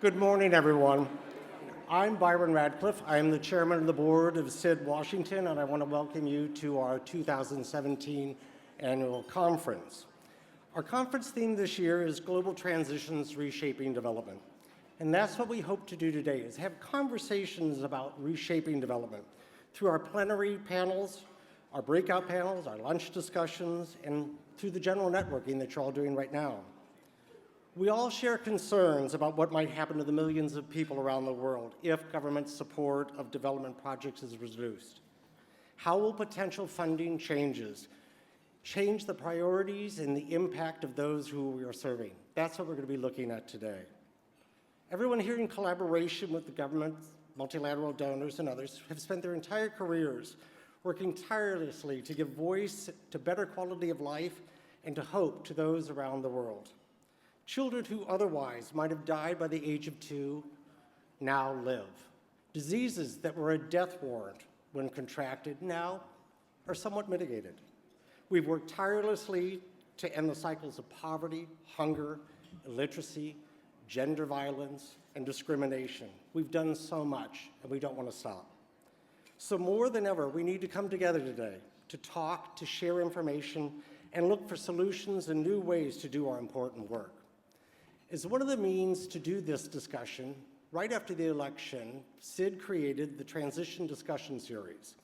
Good morning, everyone. I'm Byron Radcliffe. I am the chairman of the board of SID-Washington, and I want to welcome you to our 2017 annual conference. Our conference theme this year is Global Transitions Reshaping Development. And that's what we hope to do today, is have conversations about reshaping development through our plenary panels, our breakout panels, our lunch discussions, and through the general networking that you're all doing right now. We all share concerns about what might happen to the millions of people around the world if government support of development projects is reduced. How will potential funding changes change the priorities and the impact of those who we are serving? That's what we're going to be looking at today. Everyone here in collaboration with the government, multilateral donors, and others have spent their entire careers working tirelessly to give voice to better quality of life and to hope to those around the world. Children who otherwise might have died by the age of 2 now live. Diseases that were a death warrant when contracted now are somewhat mitigated. We've worked tirelessly to end the cycles of poverty, hunger, illiteracy, gender violence, and discrimination. We've done so much, and we don't want to stop. So more than ever, we need to come together today to talk, to share information, and look for solutions and new ways to do our important work. As one of the means to do this discussion, right after the election, SID created the Transition Discussion Series.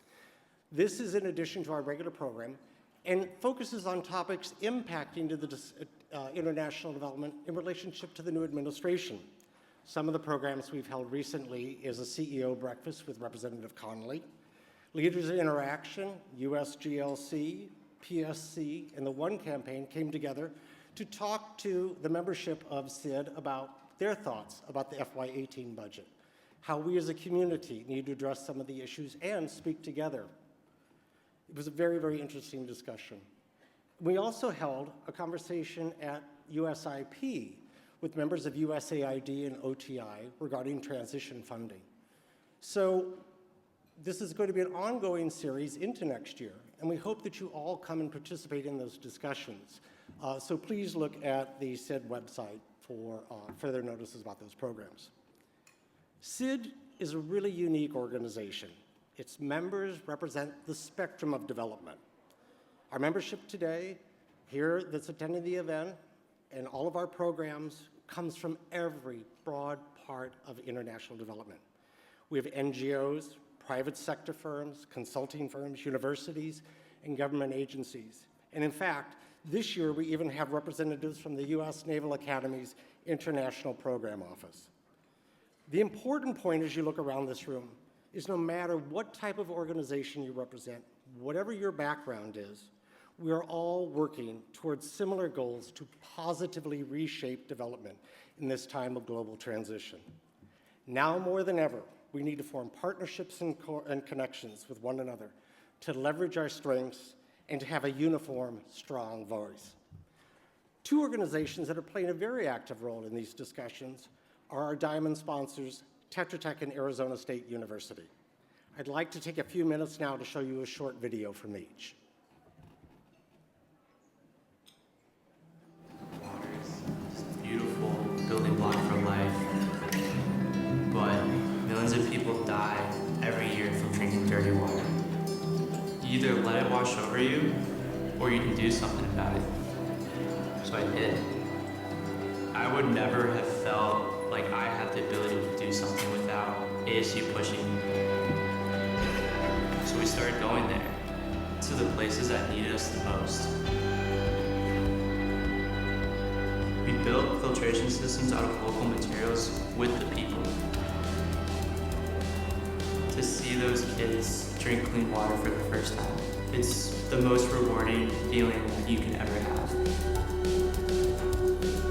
This is in addition to our regular program and focuses on topics impacting to the international development in relationship to the new administration. Some of the programs we've held recently is a CEO breakfast with Representative Connolly, Leaders of Interaction, USGLC, PSC, and the One Campaign came together to talk to the membership of SID about their thoughts about the FY18 budget, how we as a community need to address some of the issues and speak together. It was a very, very interesting discussion. We also held a conversation at USIP with members of USAID and OTI regarding transition funding. So this is going to be an ongoing series into next year, and we hope that you all come and participate in those discussions. So please look at the SID website for further notices about those programs. SID is a really unique organization. Its members represent the spectrum of development. Our membership today, here that's attending the event, and all of our programs comes from every broad part of international development. We have NGOs, private sector firms, consulting firms, universities, and government agencies. And in fact, this year, we even have representatives from the U.S. Naval Academy's International Program Office. The important point as you look around this room is no matter what type of organization you represent, whatever your background is, we are all working towards similar goals to positively reshape development in this time of global transition. Now more than ever, we need to form partnerships and connections with one another to leverage our strengths and to have a uniform, strong voice. Two organizations that are playing a very active role in these discussions are our diamond sponsors, Tetra Tech and Arizona State University. I'd like to take a few minutes now to show you a short video from each. Water is a beautiful building block for life, but millions of people die every year from drinking dirty water. You either let it wash over you, or you can do something about it. So I did. I would never have felt like I had the ability to do something without ASU pushing me. So we started going there, to the places that needed us the most. We built filtration systems out of local materials with the people. To see those kids drink clean water for the first time, it's the most rewarding feeling that you can ever have.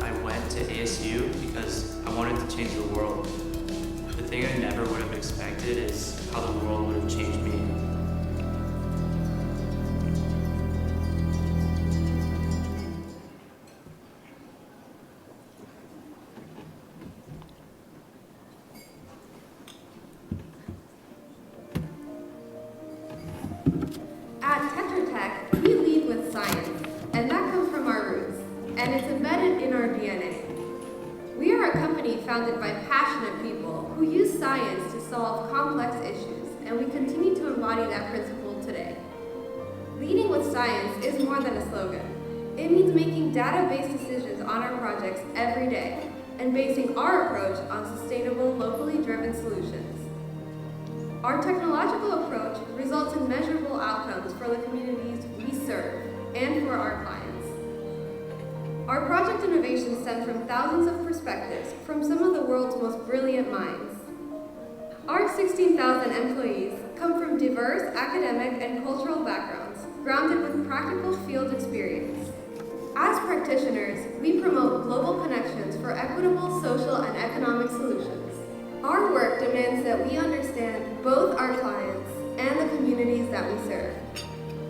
I went to ASU because I wanted to change the world. The thing I never would have expected is how the world would have changed me. At Tetra Tech, we lead with science, and that comes from our roots, and it's embedded in our DNA. We are a company founded by passionate people who use science to solve complex issues, and we continue to embody that principle today. Leading with science is more than a slogan. It means making data-based decisions on our projects every day and basing our approach on sustainable, locally driven solutions. Our technological approach results in measurable outcomes for the communities we serve and for our clients. Our project innovations stem from thousands of perspectives from some of the world's most brilliant minds. Our 16,000 employees come from diverse academic and cultural backgrounds, grounded with practical field experience. As practitioners, we promote global connections for equitable social and economic solutions. Our work demands that we understand both our clients and the communities that we serve.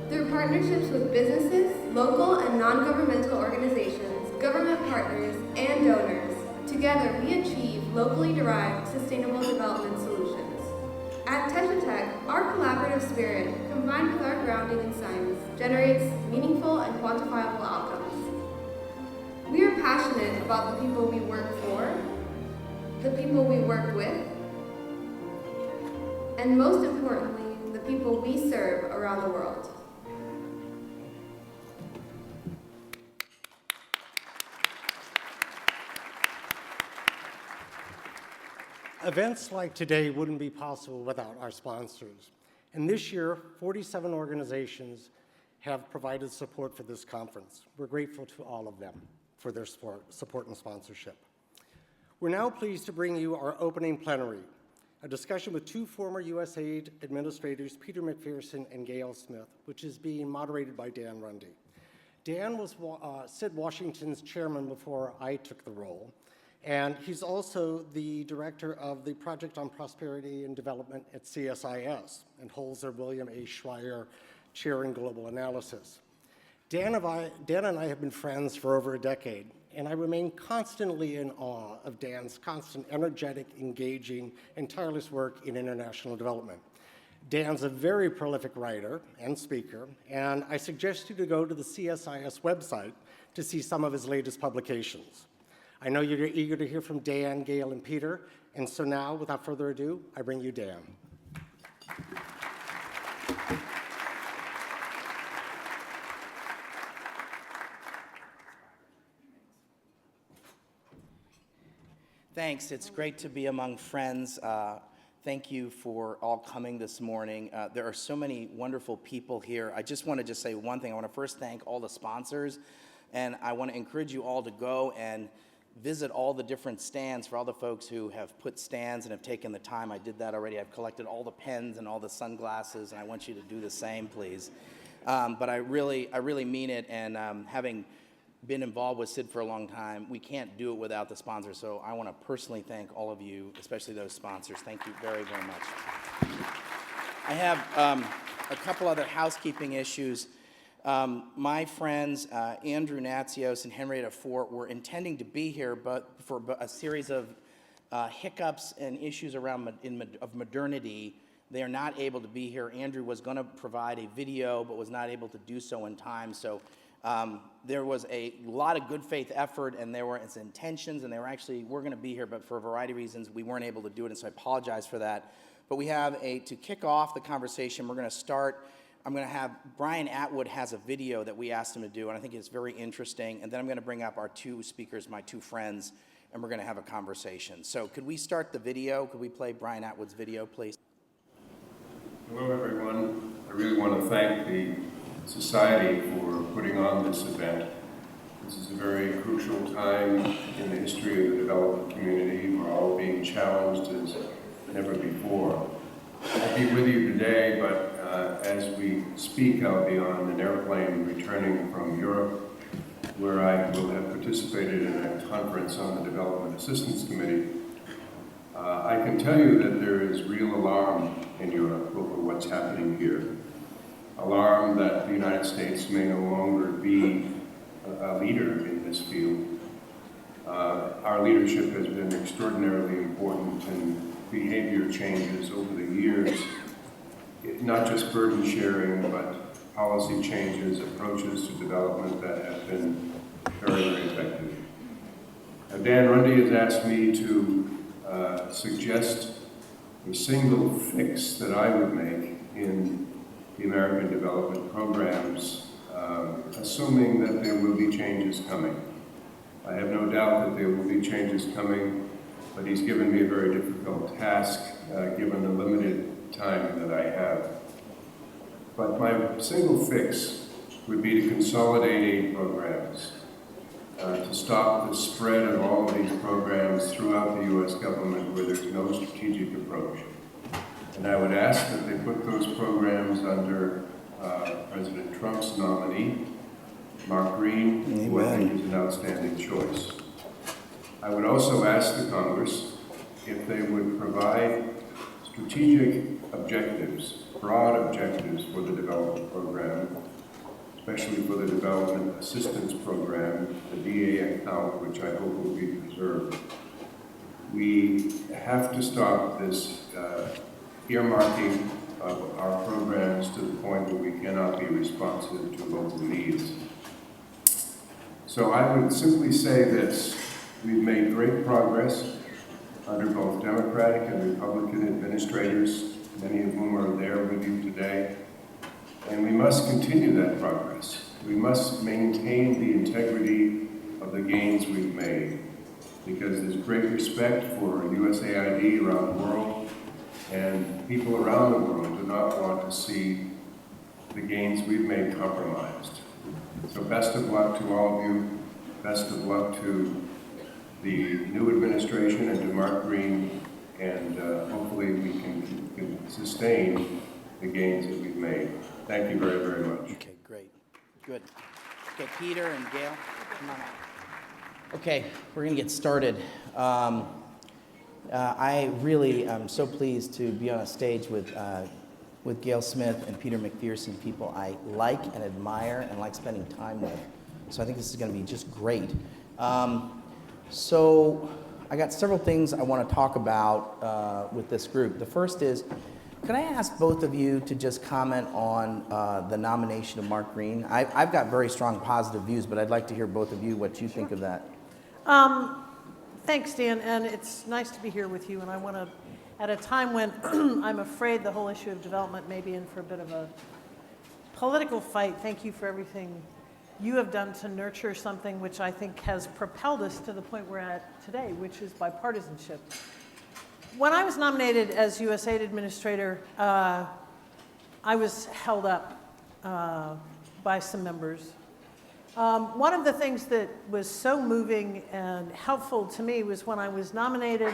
Through partnerships with businesses, local and non-governmental organizations, government partners, and donors, together we achieve locally derived sustainable development solutions. At Tetra Tech, our collaborative spirit, combined with our grounding in science, generates meaningful and quantifiable outcomes. We are passionate about the people we work for, the people we work with, and most importantly, the people we serve around the world. Events like today wouldn't be possible without our sponsors. And this year, 47 organizations have provided support for this conference. We're grateful to all of them for their support and sponsorship. We're now pleased to bring you our opening plenary, a discussion with two former USAID administrators, Peter McPherson and Gail Smith, which is being moderated by Dan Runde. Dan was SID-Washington's chairman before I took the role, and he's also the director of the Project on Prosperity and Development at CSIS and holds their William A. Schreyer Chair in Global Analysis. Dan and I have been friends for over a decade, and I remain constantly in awe of Dan's constant, energetic, engaging, and tireless work in international development. Dan's a very prolific writer and speaker, and I suggest you to go to the CSIS website to see some of his latest publications. I know you're eager to hear from Dan, Gail, and Peter, and so now, without further ado, I bring you Dan. Thanks. It's great to be among friends. Thank you for all coming this morning. There are so many wonderful people here. I just want to say one thing. I want to first thank all the sponsors, and I want to encourage you all to go and visit all the different stands for all the folks who have put stands and have taken the time. I did that already. I've collected all the pens and all the sunglasses, and I want you to do the same, please. But I really mean it, and having been involved with SID for a long time, we can't do it without the sponsors, so I want to personally thank all of you, especially those sponsors. Thank you very, very much. I have a couple other housekeeping issues. My friends Andrew Natsios and Henrietta Fort were intending to be here, but for a series of hiccups and issues around of modernity, they are not able to be here. Andrew was going to provide a video, but was not able to do so in time. So there was a lot of good faith effort, and there were its intentions, and they were going to be here, but for a variety of reasons, we weren't able to do it, and so I apologize for that. But we have to kick off the conversation, we're going to start. I'm going to have Brian Atwood has a video that we asked him to do, and I think it's very interesting. And then I'm going to bring up our two speakers, my two friends, and we're going to have a conversation. So could we start the video? Could we play Brian Atwood's video, please? Hello, everyone. I really want to thank the Society for putting on this event. This is a very crucial time in the history of the development community. We're all being challenged as never before. I'll be with you today, but as we speak, I'll be on an airplane returning from Europe, where I will have participated in a conference on the Development Assistance Committee. I can tell you that there is real alarm in Europe over what's happening here. Alarm that the United States may no longer be a leader in this field. Our leadership has been extraordinarily important in behavior changes over the years, not just burden sharing, but policy changes, approaches to development that have been very, very effective. Dan Runde has asked me to suggest a single fix that I would make in the American development programs, assuming that there will be changes coming. I have no doubt that there will be changes coming, but he's given me a very difficult task given the limited time that I have. But my single fix would be to consolidate aid programs, to stop the spread of all of these programs throughout the U.S. government where there's no strategic approach. And I would ask that they put those programs under President Trump's nominee, Mark Green, who I think is an outstanding choice. I would also ask the Congress if they would provide strategic objectives, broad objectives for the development program, especially for the development assistance program, the DA account, which I hope will be preserved. We have to stop this earmarking of our programs to the point where we cannot be responsive to local needs. So I would simply say this: we've made great progress under both Democratic and Republican administrators, many of whom are there with you today, and we must continue that progress. We must maintain the integrity of the gains we've made, because there's great respect for USAID around the world, and people around the world do not want to see the gains we've made compromised. So best of luck to all of you. Best of luck to the new administration and to Mark Green, and hopefully we can sustain the gains that we've made. Thank you very, very much. Okay, great. Good. Okay, Peter and Gail, come on up. Okay, we're going to get started. I really am so pleased to be on a stage with Gail Smith and Peter McPherson, people I like and admire and like spending time with. So I think this is going to be just great. So I got several things I want to talk about with this group. The first is, can I ask both of you to just comment on the nomination of Mark Green? I've got very strong positive views, but I'd like to hear both of you what you think of that. Thanks, Dan, and it's nice to be here with you. And I want to, at a time when I'm afraid the whole issue of development may be in for a bit of a political fight, thank you for everything you have done to nurture something which I think has propelled us to the point we're at today, which is bipartisanship. When I was nominated as USAID Administrator, I was held up by some members. One of the things that was so moving and helpful to me was when I was nominated,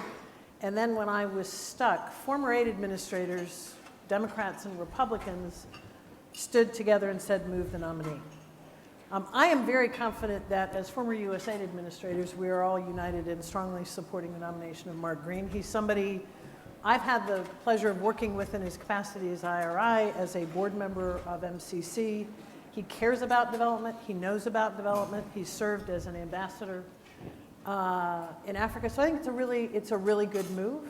and then when I was stuck, former aid administrators, Democrats and Republicans, stood together and said, move the nominee. I am very confident that as former USAID administrators, we are all united in strongly supporting the nomination of Mark Green. He's somebody I've had the pleasure of working with in his capacity as IRI, as a board member of MCC. He cares about development. He knows about development. He's served as an ambassador in Africa. So I think it's a really good move.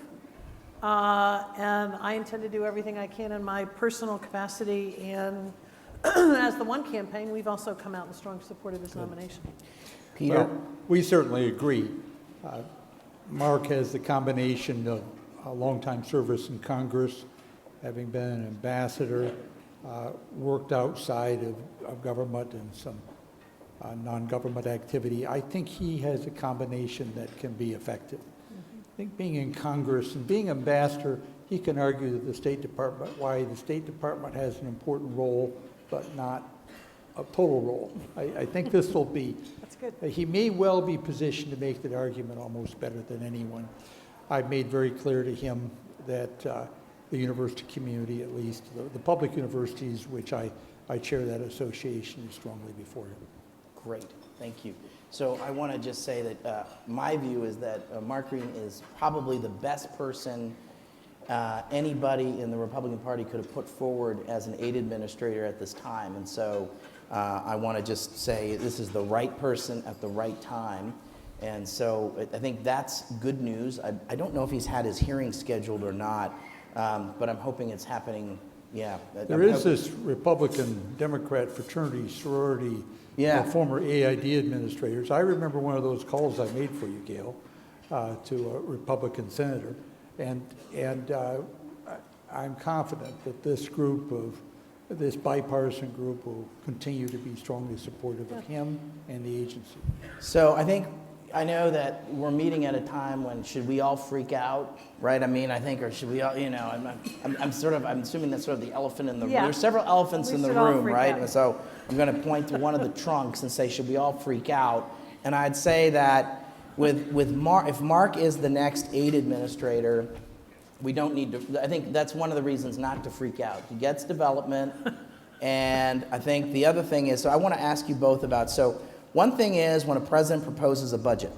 And I intend to do everything I can in my personal capacity. And as the One campaign, we've also come out in strong support of this nomination. Peter? Well, we certainly agree. Mark has the combination of a long-time service in Congress, having been an ambassador, worked outside of government and some non-government activity. I think he has a combination that can be effective. I think being in Congress and being ambassador, he can argue that the State Department, why the State Department has an important role, but not a total role. I think this will be, That's good. he may well be positioned to make that argument almost better than anyone. I've made very clear to him that the university community, at least, the public universities, which I chair that association, is strongly before him. Great, thank you. So I want to just say that my view is that Mark Green is probably the best person anybody in the Republican Party could have put forward as an aid administrator at this time. And so I want to just say this is the right person at the right time. And so I think that's good news. I don't know if he's had his hearing scheduled or not, but I'm hoping it's happening Yeah. There is this Republican-Democrat fraternity, sorority, Yeah. former AID administrators. I remember one of those calls I made for you, Gail, to a Republican senator. And I'm confident that this bipartisan group will continue to be strongly supportive of him and the agency. So I know that we're meeting at a time when should we all freak out, right? I mean, I think, or should we all, I'm assuming that's sort of the elephant in the room. Yeah. There's several elephants We in the should all room, freak right? out. And so I'm going to point to one of the trunks and say, should we all freak out? And I'd say that with Mark, if Mark is the next aid administrator, we don't need to, I think that's one of the reasons not to freak out. He gets development, and I think the other thing is, so I want to ask you both about, so one thing is when a president proposes a budget.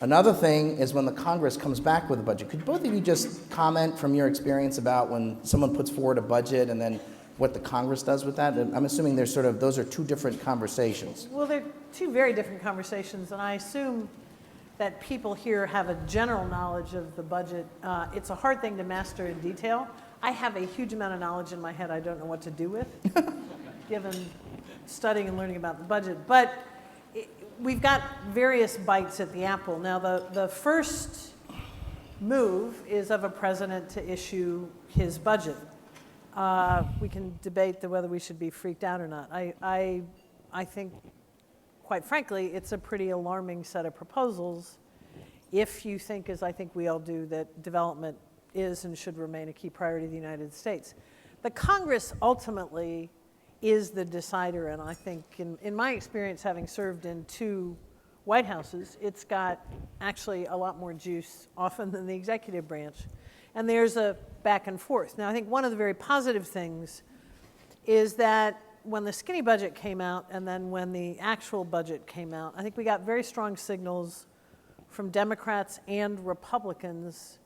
Another thing is when the Congress comes back with a budget. Could both of you just comment from your experience about when someone puts forward a budget and then what the Congress does with that? I'm assuming there's those are two different conversations. Well, they're two very different conversations, and I assume that people here have a general knowledge of the budget. It's a hard thing to master in detail. I have a huge amount of knowledge in my head I don't know what to do with, given studying and learning about the budget. But we've got various bites at the apple. Now, the first move is of a president to issue his budget. We can debate whether we should be freaked out or not. I think, quite frankly, it's a pretty alarming set of proposals if you think, as I think we all do, that development is and should remain a key priority of the United States. The Congress ultimately is the decider, and I think in my experience, having served in 2 White Houses, it's got actually a lot more juice often than the executive branch. And there's a back and forth. Now, I think one of the very positive things is that when the skinny budget came out and then when the actual budget came out, I think we got very strong signals from Democrats and Republicans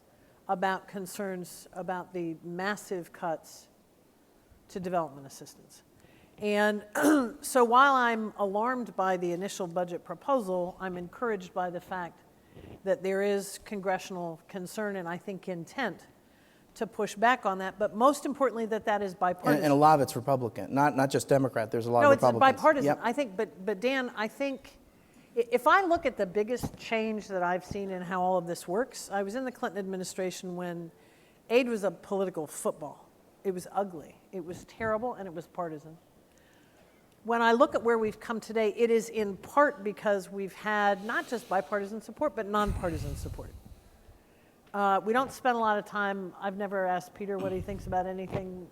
about concerns about the massive cuts to development assistance. And so while I'm alarmed by the initial budget proposal, I'm encouraged by the fact that there is congressional concern and I think intent to push back on that, but most importantly that is bipartisan. And a lot of it's Republican, not just Democrat. There's a lot of Republicans. No, it's bipartisan. Yep. I think, but Dan, I think if I look at the biggest change that I've seen in how all of this works, I was in the Clinton administration when aid was a political football. It was ugly. It was terrible, and it was partisan. When I look at where we've come today, it is in part because we've had not just bipartisan support, but nonpartisan support. We don't spend a lot of time. I've never asked Peter what he thinks about anything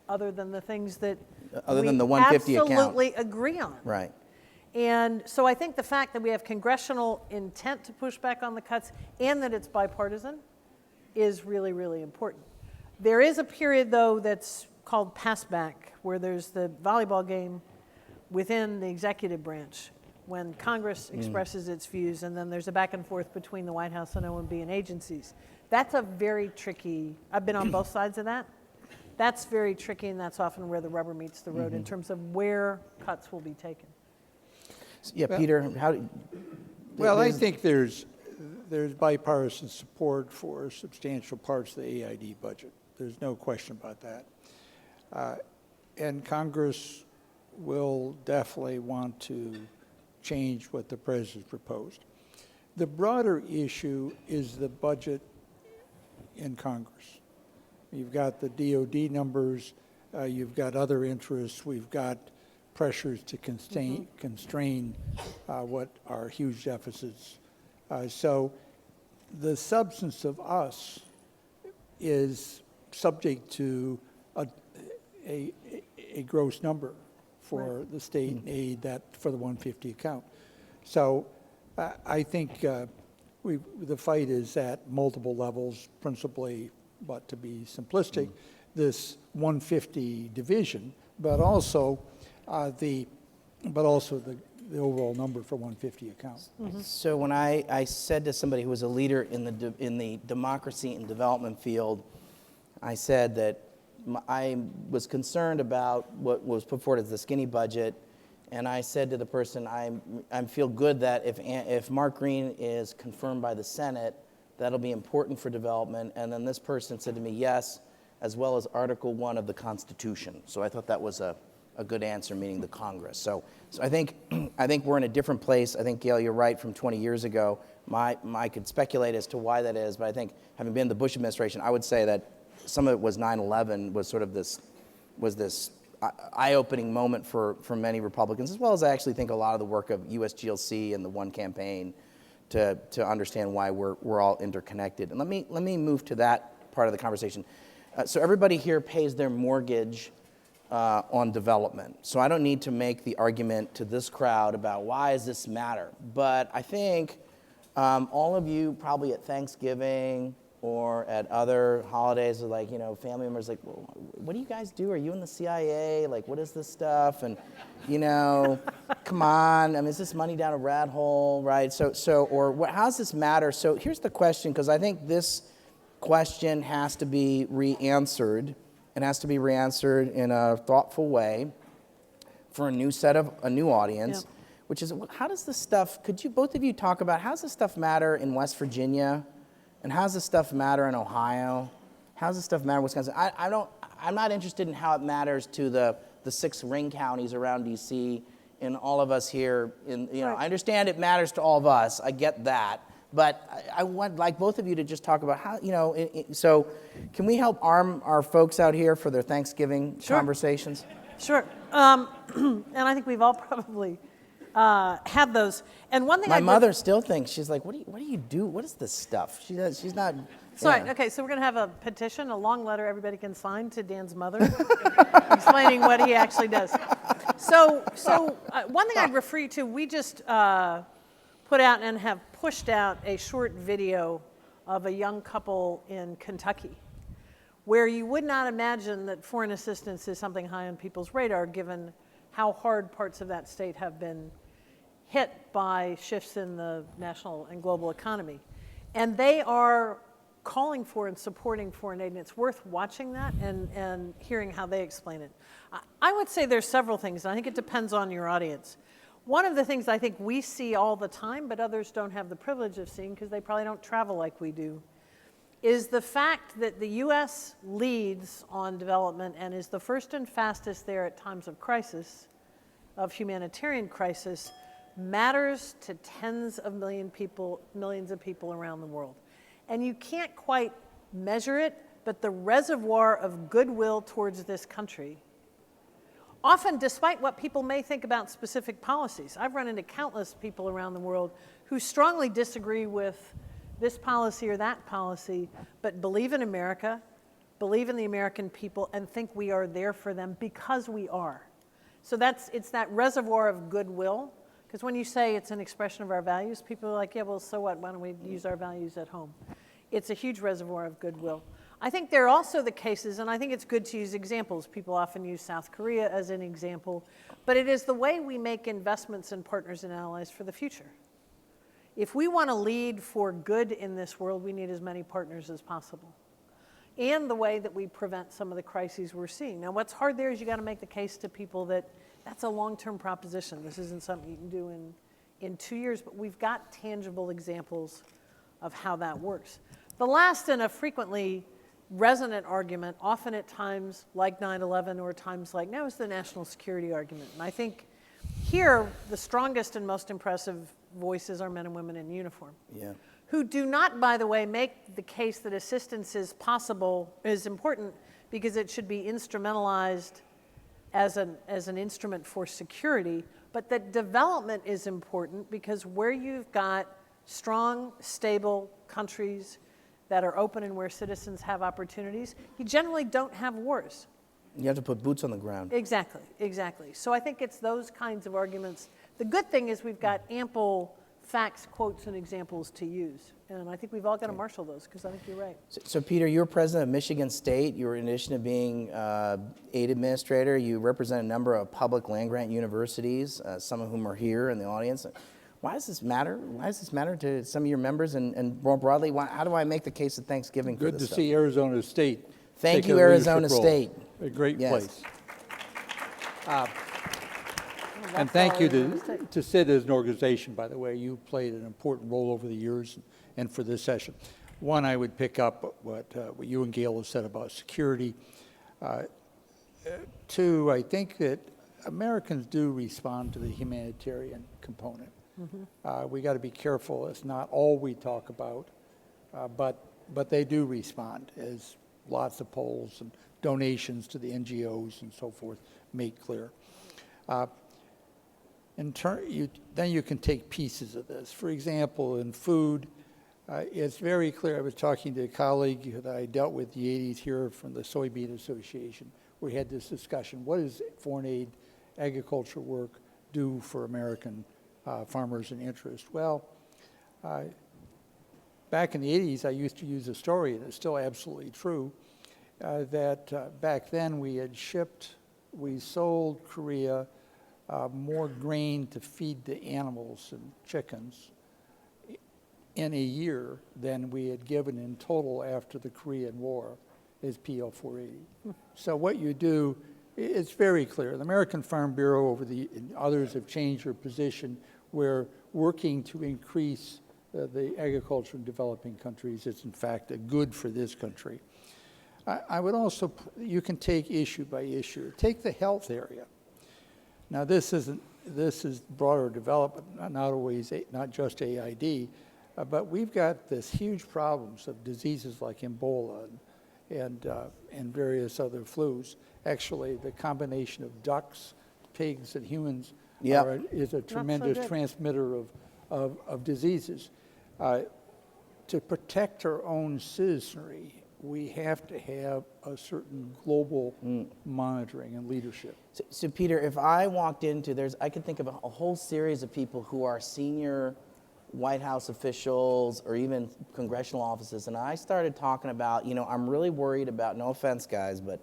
other than the things that Other we than the 150 account. absolutely agree on. Right. And so I think the fact that we have congressional intent to push back on the cuts and that it's bipartisan is really, really important. There is a period, though, that's called passback, where there's the volleyball game within the executive branch when Congress expresses its views, and then there's a back and forth between the White House and OMB and agencies. That's a very tricky, I've been on both sides of that. That's very tricky, and that's often where the rubber meets the road in terms of where cuts will be taken. Yeah, Peter, Well, I think there's bipartisan support for substantial parts of the AID budget. There's no question about that. And Congress will definitely want to change what the president proposed. The broader issue is the budget in Congress. You've got the DOD numbers, you've got other interests, we've got pressures to constrain what are huge deficits. So the substance of us is subject to a gross number for the state aid for the 150 account. So I think the fight is at multiple levels, principally, but to be simplistic, this 150 division, but also the overall number for 150 account. So when I said to somebody who was a leader in the democracy and development field, I said that I was concerned about what was put forward as the skinny budget, and I said to the person, I feel good that if Mark Green is confirmed by the Senate, that'll be important for development. And then this person said to me, yes, as well as Article 1 of the Constitution. So I thought that was a good answer, meaning the Congress. So I think we're in a different place. I think, Gail, you're right, from 20 years ago. I could speculate as to why that is, but I think having been in the Bush administration, I would say that some of it was 9/11 was sort of this eye-opening moment for many Republicans, as well as I actually think a lot of the work of USGLC and the One Campaign to understand why we're all interconnected. And let me move to that part of the conversation. So everybody here pays their mortgage on development. So I don't need to make the argument to this crowd about why does this matter. But I think all of you probably at Thanksgiving or at other holidays are like, family members like, well, what do you guys do? Are you in the CIA? Like, what is this stuff? And, come on. I mean, is this money down a rat hole, right? How does this matter? So here's the question, because I think this question has to be re-answered. It has to be re-answered in a thoughtful way for a new audience, yeah. Which is, how does this stuff, could you, both of you talk about, how does this stuff matter in West Virginia? And how does this stuff matter in Ohio? How does this stuff matter in Wisconsin? I'm not interested in how it matters to the 6 ring counties around D.C. and all of us here. Right. I understand it matters to all of us. I get that. But I want like both of you to just talk about how, so can we help arm our folks out here for their Thanksgiving conversations? Sure. And I think we've all probably had those. And one thing my mother still thinks, she's like, what do you do? What is this stuff? She's not. Sorry. Yeah. Okay, so we're going to have a petition, a long letter everybody can sign to Dan's mother explaining what he actually does. So one thing I'd refer you to, we just put out and have pushed out a short video of a young couple in Kentucky where you would not imagine that foreign assistance is something high on people's radar given how hard parts of that state have been hit by shifts in the national and global economy. And they are calling for and supporting foreign aid, and it's worth watching that and hearing how they explain it. I would say there's several things, and I think it depends on your audience. One of the things I think we see all the time, but others don't have the privilege of seeing because they probably don't travel like we do, is the fact that the U.S. leads on development and is the first and fastest there at times of crisis, of humanitarian crisis, matters to tens of millions of people around the world. And you can't quite measure it, but the reservoir of goodwill towards this country, often despite what people may think about specific policies. I've run into countless people around the world who strongly disagree with this policy or that policy, but believe in America, believe in the American people, and think we are there for them because we are. So it's that reservoir of goodwill, because when you say it's an expression of our values, people are like, yeah, well, so what? Why don't we use our values at home? It's a huge reservoir of goodwill. I think there are also the cases, and I think it's good to use examples. People often use South Korea as an example, but it is the way we make investments in partners and allies for the future. If we want to lead for good in this world, we need as many partners as possible. And the way that we prevent some of the crises we're seeing. Now, what's hard there is you got to make the case to people that that's a long-term proposition. This isn't something you can do in 2 years, but we've got tangible examples of how that works. The last and a frequently resonant argument, often at times like 9/11 or times like now, is the national security argument. And I think here the strongest and most impressive voices are men and women in uniform. Yeah. Who do not, by the way, make the case that assistance is important because it should be instrumentalized as an instrument for security, but that development is important because where you've got strong, stable countries that are open and where citizens have opportunities, you generally don't have wars. You have to put boots on the ground. Exactly. So I think it's those kinds of arguments. The good thing is we've got ample facts, quotes, and examples to use. And I think we've all got to marshal those because I think you're right. So Peter, you're president of Michigan State. You're, in addition to being aid administrator, you represent a number of public land-grant universities, some of whom are here in the audience. Why does this matter? Why does this matter to some of your members? And more broadly, how do I make the case at Thanksgiving for this Good to stuff? see Arizona State. Thank you, Arizona State. A great Yes. place. And thank you to SID as an organization, by the way. You played an important role over the years and for this session. One, I would pick up what you and Gail have said about security. Two, I think that Americans do respond to the humanitarian component. We got to be careful. It's not all we talk about, but they do respond, as lots of polls and donations to the NGOs and so forth make clear. Then you can take pieces of this. For example, in food, it's very clear. I was talking to a colleague that I dealt with in the 80s here from the Soybean Association. We had this discussion. What does foreign aid agriculture work do for American farmers and interest? Well, back in the 80s, I used to use a story, and it's still absolutely true, that back then we sold Korea more grain to feed the animals and chickens in a year than we had given in total after the Korean War as PL 480. So what you do, it's very clear. The American Farm Bureau and others have changed their position. We're working to increase the agriculture in developing countries. It's in fact a good for this country. I would also, you can take issue by issue. Take the health area. Now this is broader development, not just AID, but we've got this huge problems of diseases like Ebola and various other flus. Actually, the combination of ducks, pigs, and humans is a tremendous transmitter of diseases. To protect our own citizenry, we have to have a certain global monitoring and leadership. So Peter, if I walked into, I could think of a whole series of people who are senior White House officials or even congressional offices, and I started talking about, I'm really worried about, no offense guys, but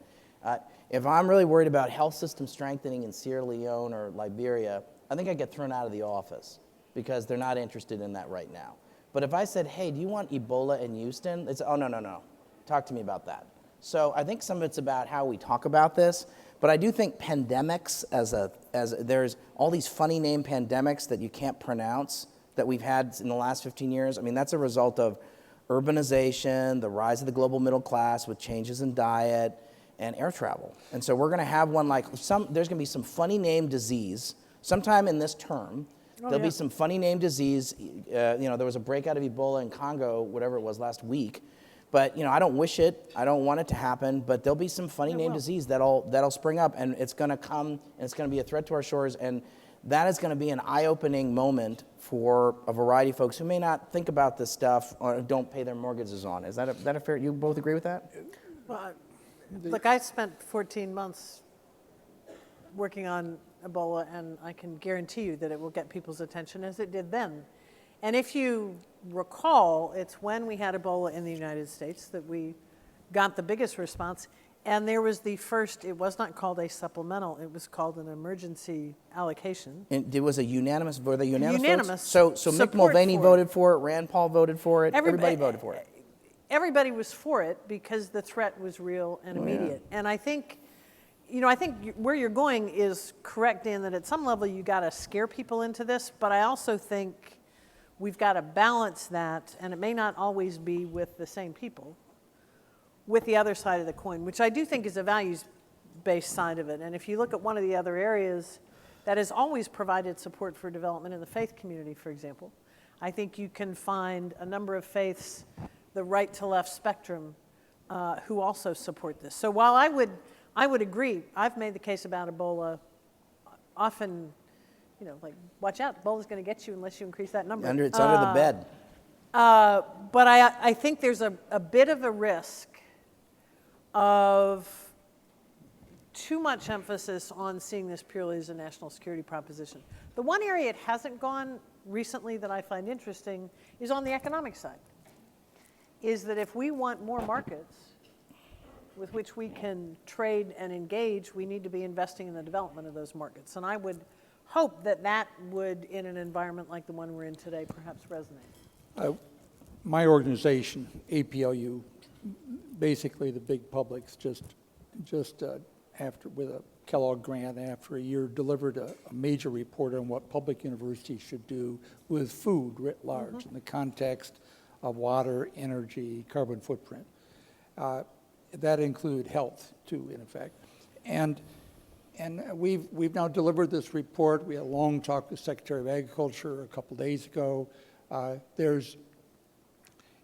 if I'm really worried about health system strengthening in Sierra Leone or Liberia, I think I'd get thrown out of the office because they're not interested in that right now. But if I said, hey, do you want Ebola in Houston? It's, oh, no. Talk to me about that. So I think some of it's about how we talk about this, but I do think pandemics there's all these funny name pandemics that you can't pronounce that we've had in the last 15 years. I mean, that's a result of urbanization, the rise of the global middle class with changes in diet and air travel. And so we're gonna have one there's gonna be some funny name disease sometime in this term. There'll be some funny name disease. There was a breakout of Ebola in Congo, whatever it was last week. But I don't wish it. I don't want it to happen. But there'll be some funny name disease that'll spring up, and it's going to come, and it's going to be a threat to our shores. And that is going to be an eye-opening moment for a variety of folks who may not think about this stuff or don't pay their mortgages on. Is that a fair? You both agree with that? Well, look, I spent 14 months working on Ebola, and I can guarantee you that it will get people's attention as it did then. And if you recall, it's when we had Ebola in the United States that we got the biggest response. And there was the first, it was not called a supplemental, it was called an emergency allocation. And it was a unanimous, were they unanimous? Unanimous. Votes? So Mick Mulvaney voted for it, Rand Paul voted for it, everybody voted for it. Everybody was for it because the threat was real and immediate. And I think, where you're going is correct, Dan, that at some level you got to scare people into this, but I also think we've got to balance that, and it may not always be with the same people, with the other side of the coin, which I do think is a values-based side of it. And if you look at one of the other areas that has always provided support for development in the faith community, for example, I think you can find a number of faiths, the right to left spectrum, who also support this. So while I would agree, I've made the case about Ebola often, watch out, Ebola's going to get you unless you increase that number. It's under the bed. But I think there's a bit of a risk of too much emphasis on seeing this purely as a national security proposition. The one area it hasn't gone recently that I find interesting is on the economic side, is that if we want more markets with which we can trade and engage, we need to be investing in the development of those markets. And I would hope that would, in an environment like the one we're in today, perhaps resonate. My organization, APLU, basically the big publics, just after with a Kellogg grant after a year, delivered a major report on what public universities should do with food writ large in the context water, energy, carbon footprint. That include health too, in effect. And we've now delivered this report. We had a long talk with the Secretary of Agriculture a couple days ago.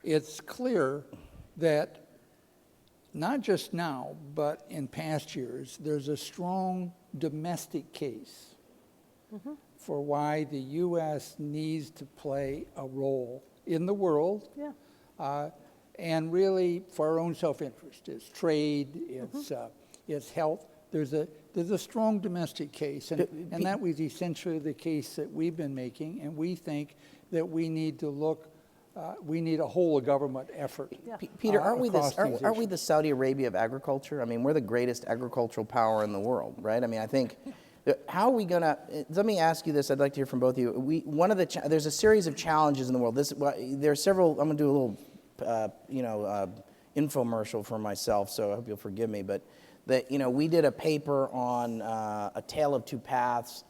It's clear that not just now, but in past years, there's a strong domestic case for why the U.S. needs to play a role in the world, and really for our own self-interest. It's trade, it's health. There's a strong domestic case, and that was essentially the case that we've been making, and we think that we need to look. We need a whole of government effort. Peter, aren't we the Saudi Arabia of agriculture? I mean, we're the greatest agricultural power in the world, right? I mean, I think, how are we going to, let me ask you this, I'd like to hear from both of you. There's a series of challenges in the world. There are several, I'm going to do a little, infomercial for myself, so I hope you'll forgive me, but we did a paper on A Tale of Two Paths,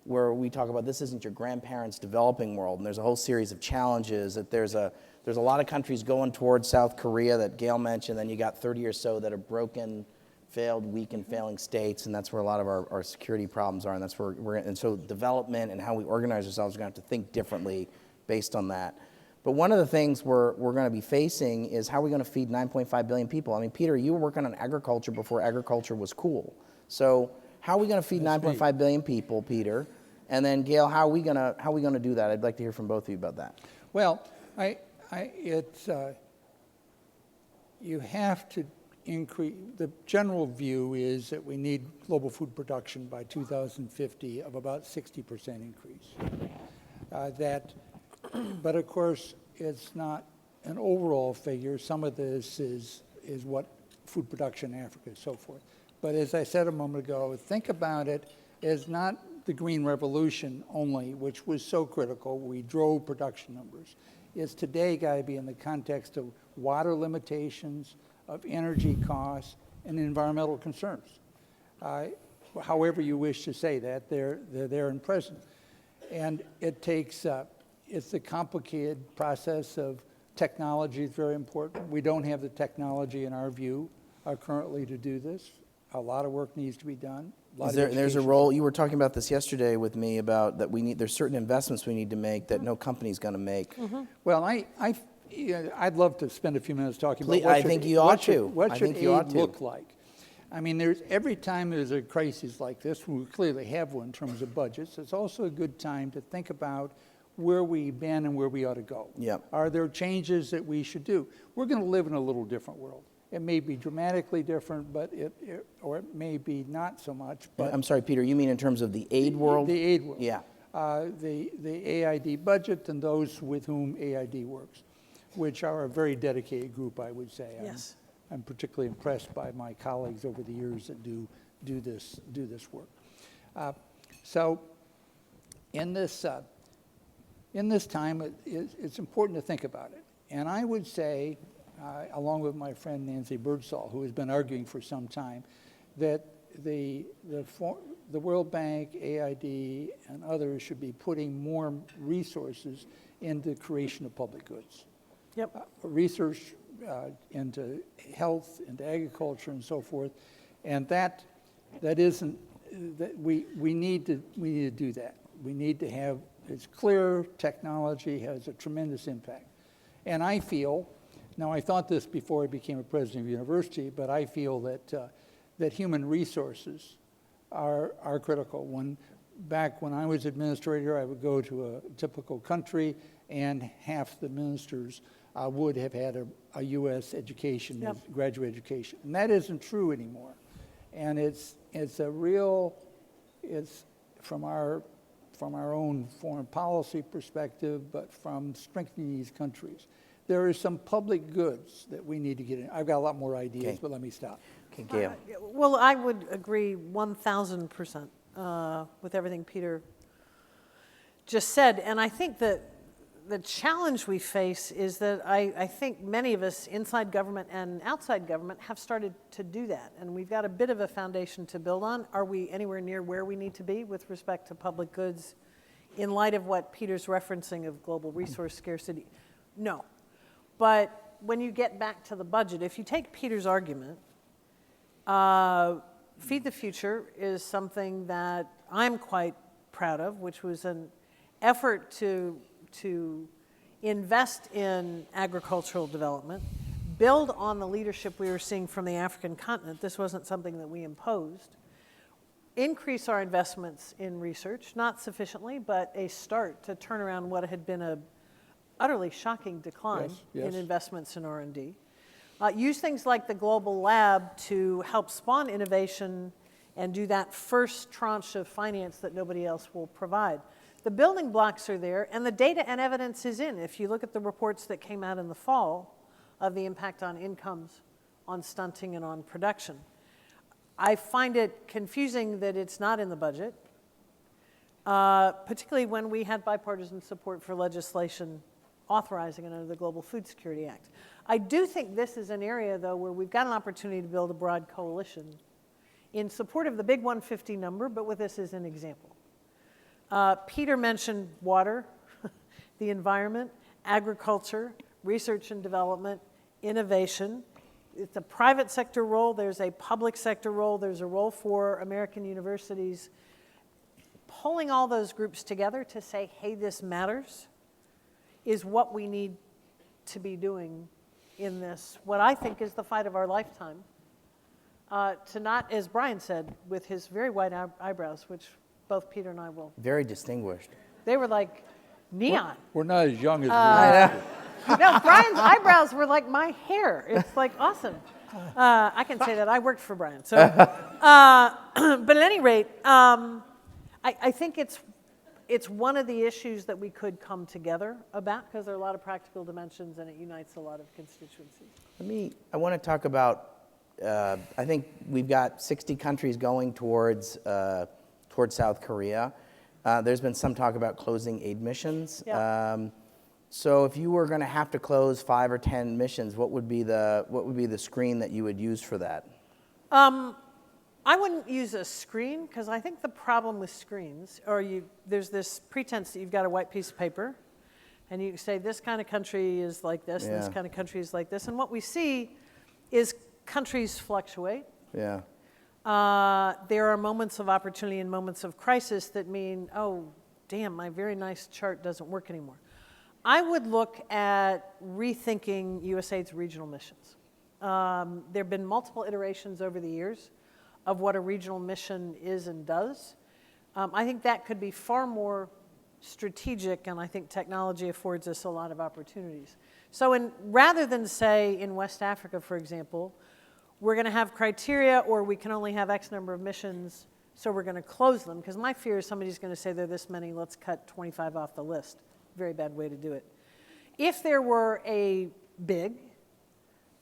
where we talk about this isn't your grandparents' developing world, and there's a whole series of challenges, that there's a lot of countries going towards South Korea that Gail mentioned, then you got 30 or so that are broken, failed, weak, and failing states, and that's where a lot of our security problems are, and that's where and so development and how we organize ourselves are going to have to think differently based on that. But one of the things we're going to be facing is how are we going to feed 9.5 billion people? I mean, Peter, you were working on agriculture before agriculture was cool. So how are we going to feed 9.5 billion people, Peter? And then, Gail, how are we going to do that? I'd like to hear from both of you about that. Well, you have to increase. The general view is that we need global food production by 2050 of about 60% increase. But of course, it's not an overall figure. Some of this is what food production in Africa and so forth. But as I said a moment ago, think about it as not the Green Revolution only, which was so critical. We drove production numbers. It's today got to be in the context of water limitations, of energy costs, and environmental concerns. However you wish to say that, they're there and present. And it takes, it's a complicated process of technology is very important. We don't have the technology, in our view, currently to do this. A lot of work needs to be done. There's a role, you were talking about this yesterday with me about that there's certain investments we need to make that no company's going to make. Well, I'd love to spend a few minutes talking about what should aid look like. I mean, every time there's a crisis like this, we clearly have one in terms of budgets, it's also a good time to think about where we've been and where we ought to go. Are there changes that we should do? We're going to live in a little different world. It may be dramatically different, but or it may be not so much. But I'm sorry, Peter, you mean in terms of the aid world? The aid world. Yeah. The AID budget and those with whom AID works, which are a very dedicated group, I would say. Yes. I'm particularly impressed by my colleagues over the years that do this work. So in this time, it's important to think about it. And I would say, along with my friend Nancy Birdsall, who has been arguing for some time, that the World Bank, AID, and others should be putting more resources into creation of public goods. Research into health, into agriculture, and so forth, and that isn't that we need to do that. We need to have, it's clear technology has a tremendous impact, and I feel. Now, I thought this before I became a president of a university, but I feel that human resources are critical. Back when I was administrator, I would go to a typical country, and half the ministers would have had a U.S. education, graduate education, and that isn't true anymore. And it's from our own foreign policy perspective, but from strengthening these countries. There are some public goods that we need to get in. I've got a lot more ideas, but let me stop. Okay, Gail. Well, I would agree 1,000% with everything Peter just said. And I think that the challenge we face is that I think many of us inside government and outside government have started to do that. And we've got a bit of a foundation to build on. Are we anywhere near where we need to be with respect to public goods in light of what Peter's referencing of global resource scarcity? No. But when you get back to the budget, if you take Peter's argument, Feed the Future is something that I'm quite proud of, which was an effort to invest in agricultural development, build on the leadership we were seeing from the African continent. This wasn't something that we imposed. Increase our investments in research, not sufficiently, but a start to turn around what had been a utterly shocking decline in investments in R&D. Use things like the Global Lab to help spawn innovation and do that first tranche of finance that nobody else will provide. The building blocks are there, and the data and evidence is in. If you look at the reports that came out in the fall of the impact on incomes, on stunting, and on production, I find it confusing that it's not in the budget, particularly when we had bipartisan support for legislation authorizing it under the Global Food Security Act. I do think this is an area, though, where we've got an opportunity to build a broad coalition in support of the big 150 number, but with this as an example. Peter mentioned water, the environment, agriculture, research and development, innovation. It's a private sector role, there's a public sector role, there's a role for American universities. Pulling all those groups together to say, hey, this matters, is what we need to be doing in this, what I think is the fight of our lifetime. To not, as Brian said, with his very white eyebrows, which both Peter and I will. Very distinguished. They were like neon. We're not as young as we are. No, Brian's eyebrows were like my hair. It's like awesome. I can say that. I worked for Brian. So, but at any rate, I think it's one of the issues that we could come together about because there are a lot of practical dimensions and it unites a lot of constituencies. I want to talk about, I think we've got 60 countries going towards South Korea. There's been some talk about closing aid missions. Yeah. So if you were going to have to close 5 or 10 missions, what would be the screen that you would use for that? I wouldn't use a screen because I think the problem with screens, there's this pretense that you've got a white piece of paper and you say this kind of country is like this and this kind of country is like this. And what we see is countries fluctuate. Yeah. There are moments of opportunity and moments of crisis that mean, oh, damn, my very nice chart doesn't work anymore. I would look at rethinking USAID's regional missions. There have been multiple iterations over the years of what a regional mission is and does. I think that could be far more strategic, and I think technology affords us a lot of opportunities. So rather than say in West Africa, for example, we're going to have criteria or we can only have X number of missions, so we're going to close them, because my fear is somebody's going to say there are this many, let's cut 25 off the list. Very bad way to do it. If there were a big,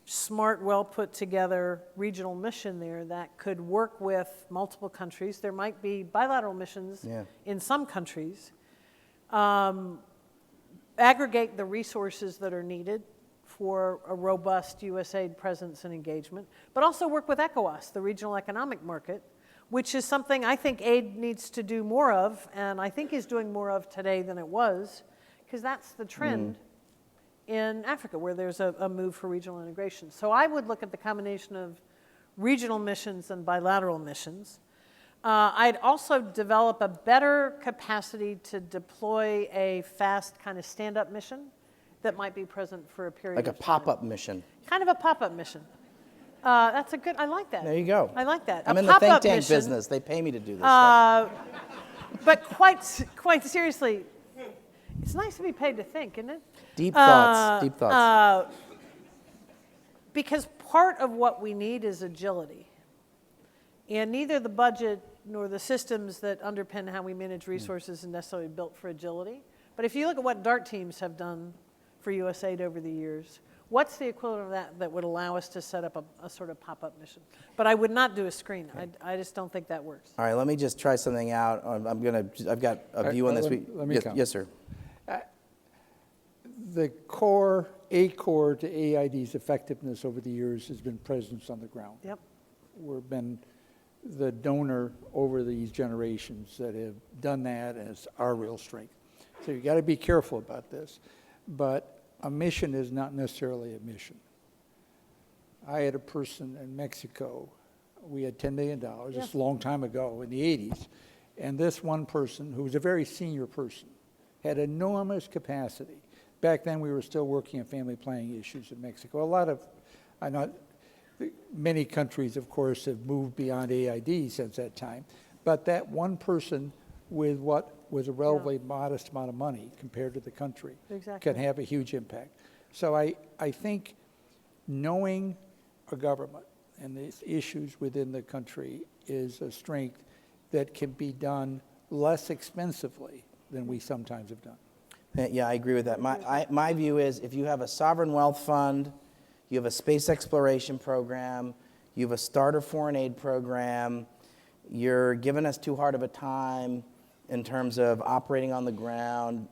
smart, well put together regional mission there that could work with multiple countries, there might be bilateral missions in some countries, aggregate the resources that are needed for a robust USAID presence and engagement, but also work with ECOWAS, the regional economic market, which is something I think aid needs to do more of, and I think is doing more of today than it was, because that's the trend in Africa, where there's a move for regional integration. So I would look at the combination of regional missions and bilateral missions. I'd also develop a better capacity to deploy a fast kind of stand-up mission that might be present for a period of time. Like a pop-up mission. Kind of a pop-up mission. That's a good, I like that. There you go. I like that. I'm A in the think pop-up tank mission, business. They pay me to do this stuff. But quite seriously, it's nice to be paid to think, isn't it? Deep thoughts, deep thoughts. Because part of what we need is agility. And neither the budget nor the systems that underpin how we manage resources is necessarily built for agility. But if you look at what DART teams have done for USAID over the years, what's the equivalent of that would allow us to set up a sort of pop-up mission? But I would not do a screen. I just don't think that works. All right, let me just try something out. I've got a view on this. Let me come. Yes, sir. The core to AID's effectiveness over the years has been presence on the ground. Yep. We've been the donor over these generations that have done that, and it's our real strength. So you got to be careful about this. But a mission is not necessarily a mission. I had a person in Mexico, we had $10 million, this is a long time ago, in the 80s, and this one person, who was a very senior person, had enormous capacity. Back then, we were still working on family planning issues in Mexico. Many countries, of course, have moved beyond AID since that time, but that one person with what was a relatively modest amount of money compared to the country can have a huge impact. So I think knowing a government and the issues within the country is a strength that can be done less expensively than we sometimes have done. Yeah, I agree with that. My view is if you have a sovereign wealth fund, you have a space exploration program, you have a starter foreign aid program, you're giving us too hard of a time in terms of operating on the ground.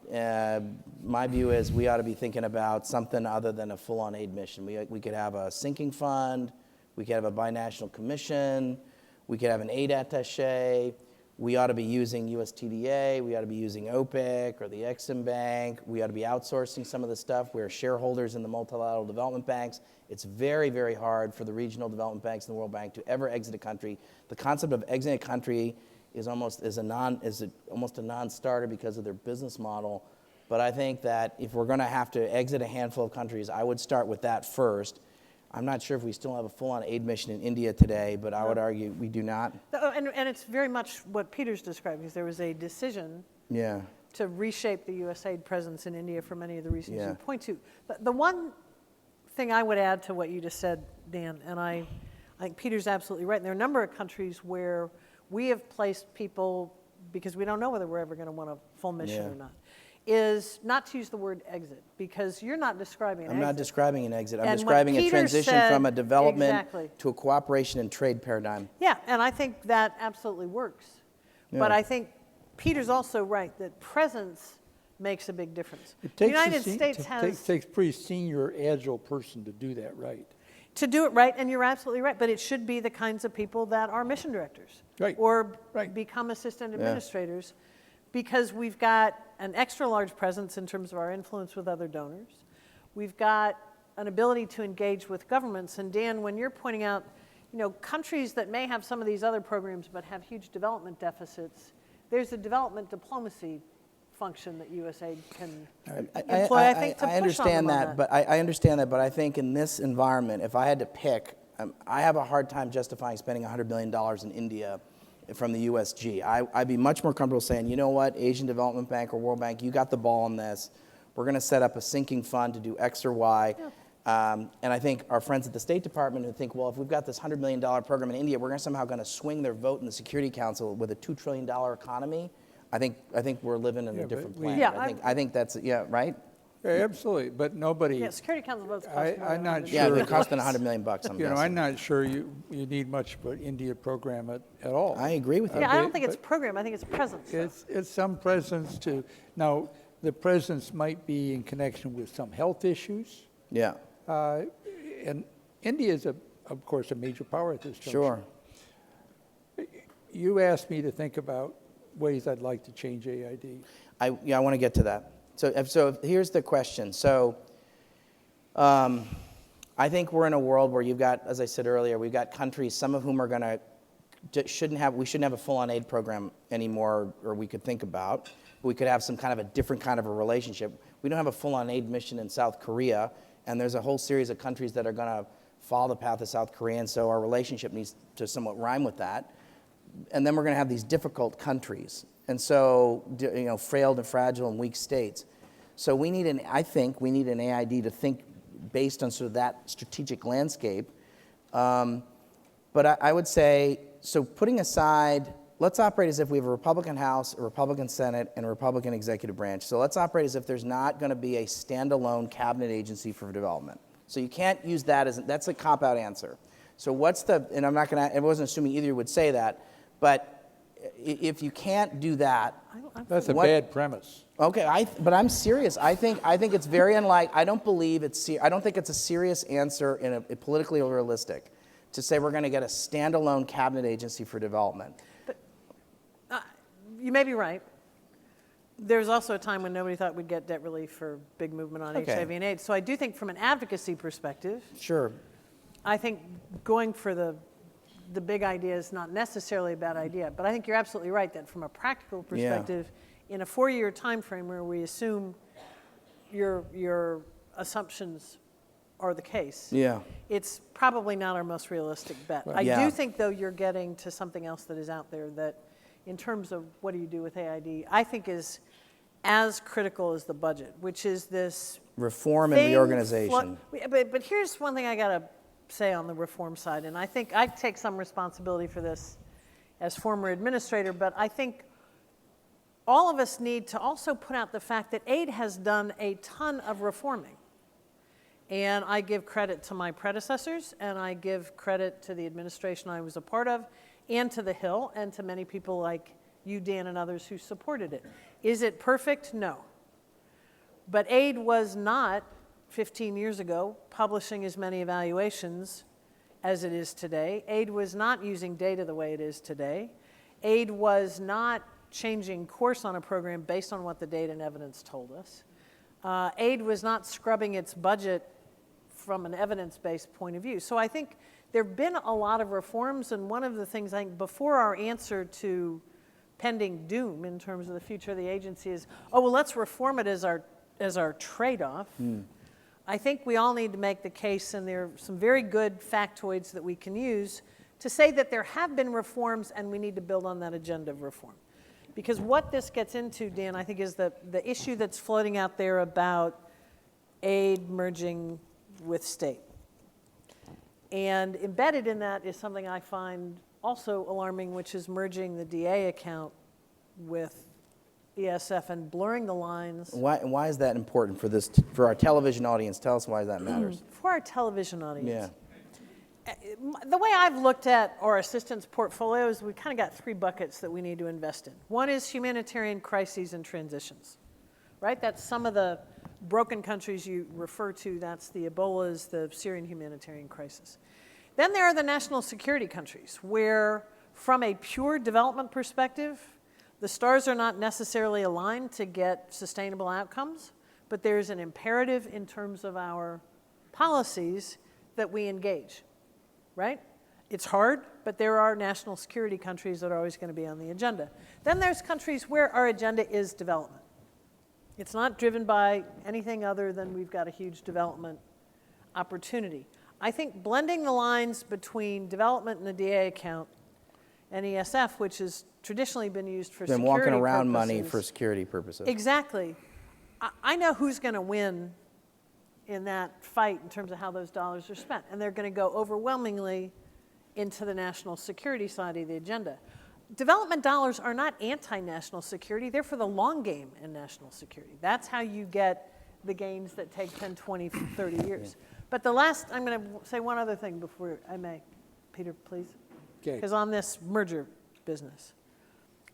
My view is we ought to be thinking about something other than a full-on aid mission. We could have a sinking fund, we could have a binational commission, we could have an aid attaché, we ought to be using USTDA, we ought to be using OPIC or the Exim Bank, we ought to be outsourcing some of the stuff. We're shareholders in the multilateral development banks. It's very, very hard for the regional development banks and the World Bank to ever exit a country. The concept of exiting a country is almost a non-starter because of their business model. But I think that if we're going to have to exit a handful of countries, I would start with that first. I'm not sure if we still have a full-on aid mission in India today, but I would argue we do not. And it's very much what Peter's described, because there was a decision to reshape the USAID presence in India for many of the reasons you point to. The one thing I would add to what you just said, Dan, and I think Peter's absolutely right, and there are a number of countries where we have placed people, because we don't know whether we're ever going to want a full mission or not, is not to use the word exit, because you're not describing an exit. I'm not describing an exit. I'm And describing what a transition Peter from a said- development to a cooperation and trade paradigm. Yeah, and I think that absolutely works. But I think Peter's also right that presence makes a big difference. The United States takes a pretty senior, agile person to do that right. To do it right, and you're absolutely right, but it should be the kinds of people that are mission directors or become assistant administrators, because we've got an extra large presence in terms of our influence with other donors. We've got an ability to engage with governments. And Dan, when you're pointing out, countries that may have some of these other programs but have huge development deficits, there's a development diplomacy function that USAID can employ, I think, to push understand on them that, on but I understand that, but I think in this environment, if I had to pick, I have a hard time justifying spending $100 billion in India from the USG. I'd be much more comfortable saying, you know what, Asian Development Bank or World Bank, you got the ball on this. We're going to set up a sinking fund to do X or Y. And I think our friends at the State Department who think, well, if we've got this $100 million program in India, we're somehow going to swing their vote in the Security Council with a $2 trillion economy. I think we're living in a different planet. I think that's, right? Yeah, absolutely, but nobody. Yeah, Security Council votes cost I'm not sure. Yeah, they're costing $100 million. I'm not sure you need much of an India program at all. I agree with you. Yeah, I don't think it's a program. I think it's a presence. It's some presence to, now, the presence might be in connection with some health issues. Yeah. And India is, of course, a major power at this juncture. Sure. You asked me to think about ways I'd like to change AID. I want to get to that. So here's the question. So I think we're in a world where you've got, as I said earlier, we've got countries, some of whom are going to, we shouldn't have a full-on aid program anymore, or we could think about. We could have some kind of a different kind of a relationship. We don't have a full-on aid mission in South Korea, and there's a whole series of countries that are going to follow the path of South Korea, and so our relationship needs to somewhat rhyme with that. And then we're going to have these difficult countries, and so frail and fragile and weak states. So I think we need an AID to think based on sort of that strategic landscape. But I would say, so putting aside, let's operate as if we have a Republican House, a Republican Senate, and a Republican executive branch. So let's operate as if there's not going to be a standalone cabinet agency for development. So you can't use that that's a cop-out answer. So and I wasn't assuming either of you would say that, but if you can't do that, that's a bad premise. Okay, but I'm serious. I think it's very unlikely. I don't think it's a serious answer in a politically realistic to say we're going to get a standalone cabinet agency for development. But you may be right. There's also a time when nobody thought we'd get debt relief for big movement on Okay. HIV and AIDS. So I do think from an advocacy perspective, Sure. I think going for the big idea is not necessarily a bad idea. But I think you're absolutely right that from a practical perspective, in a 4-year time frame where we assume your assumptions are the case, Yeah. it's probably not our most realistic bet. I Yeah. do think, though, you're getting to something else that is out there that, in terms of what do you do with AID, I think is as critical as the budget, which is this Reform and thing reorganization. but here's one thing I got to say on the reform side, and I think I take some responsibility for this as former administrator, but I think all of us need to also put out the fact that aid has done a ton of reforming. And I give credit to my predecessors, and I give credit to the administration I was a part of, and to the Hill, and to many people like you, Dan, and others who supported it. Is it perfect? No. But aid was not, 15 years ago, publishing as many evaluations as it is today. Aid was not using data the way it is today. Aid was not changing course on a program based on what the data and evidence told us. Aid was not scrubbing its budget from an evidence-based point of view. So I think there have been a lot of reforms, and one of the things I think before our answer to pending doom in terms of the future of the agency is, oh, well, let's reform it as our trade-off. I think we all need to make the case, and there are some very good factoids that we can use to say that there have been reforms and we need to build on that agenda of reform. Because what this gets into, Dan, I think is the issue that's floating out there about aid merging with state. And embedded in that is something I find also alarming, which is merging the DA account with ESF and blurring the lines. Why is that important for our television audience? Tell us why that matters. For our television audience. Yeah. The way I've looked at our assistance portfolio is we kind of got 3 buckets that we need to invest in. One is humanitarian crises and transitions, right? That's some of the broken countries you refer to. That's the Ebolas, the Syrian humanitarian crisis. Then there are the national security countries where, from a pure development perspective, the stars are not necessarily aligned to get sustainable outcomes, but there's an imperative in terms of our policies that we engage, right? It's hard, but there are national security countries that are always going to be on the agenda. Then there's countries where our agenda is development. It's not driven by anything other than we've got a huge development opportunity. I think blending the lines between development and the DA account and ESF, which has traditionally been used for security purposes. Been walking around money for security purposes. Exactly. I know who's going to win in that fight in terms of how those dollars are spent, and they're going to go overwhelmingly into the national security side of the agenda. Development dollars are not anti-national security. They're for the long game in national security. That's how you get the gains that take 10, 20, 30 years. But the last, I'm going to say one other thing before I may. Peter, please. Okay. Because on this merger business,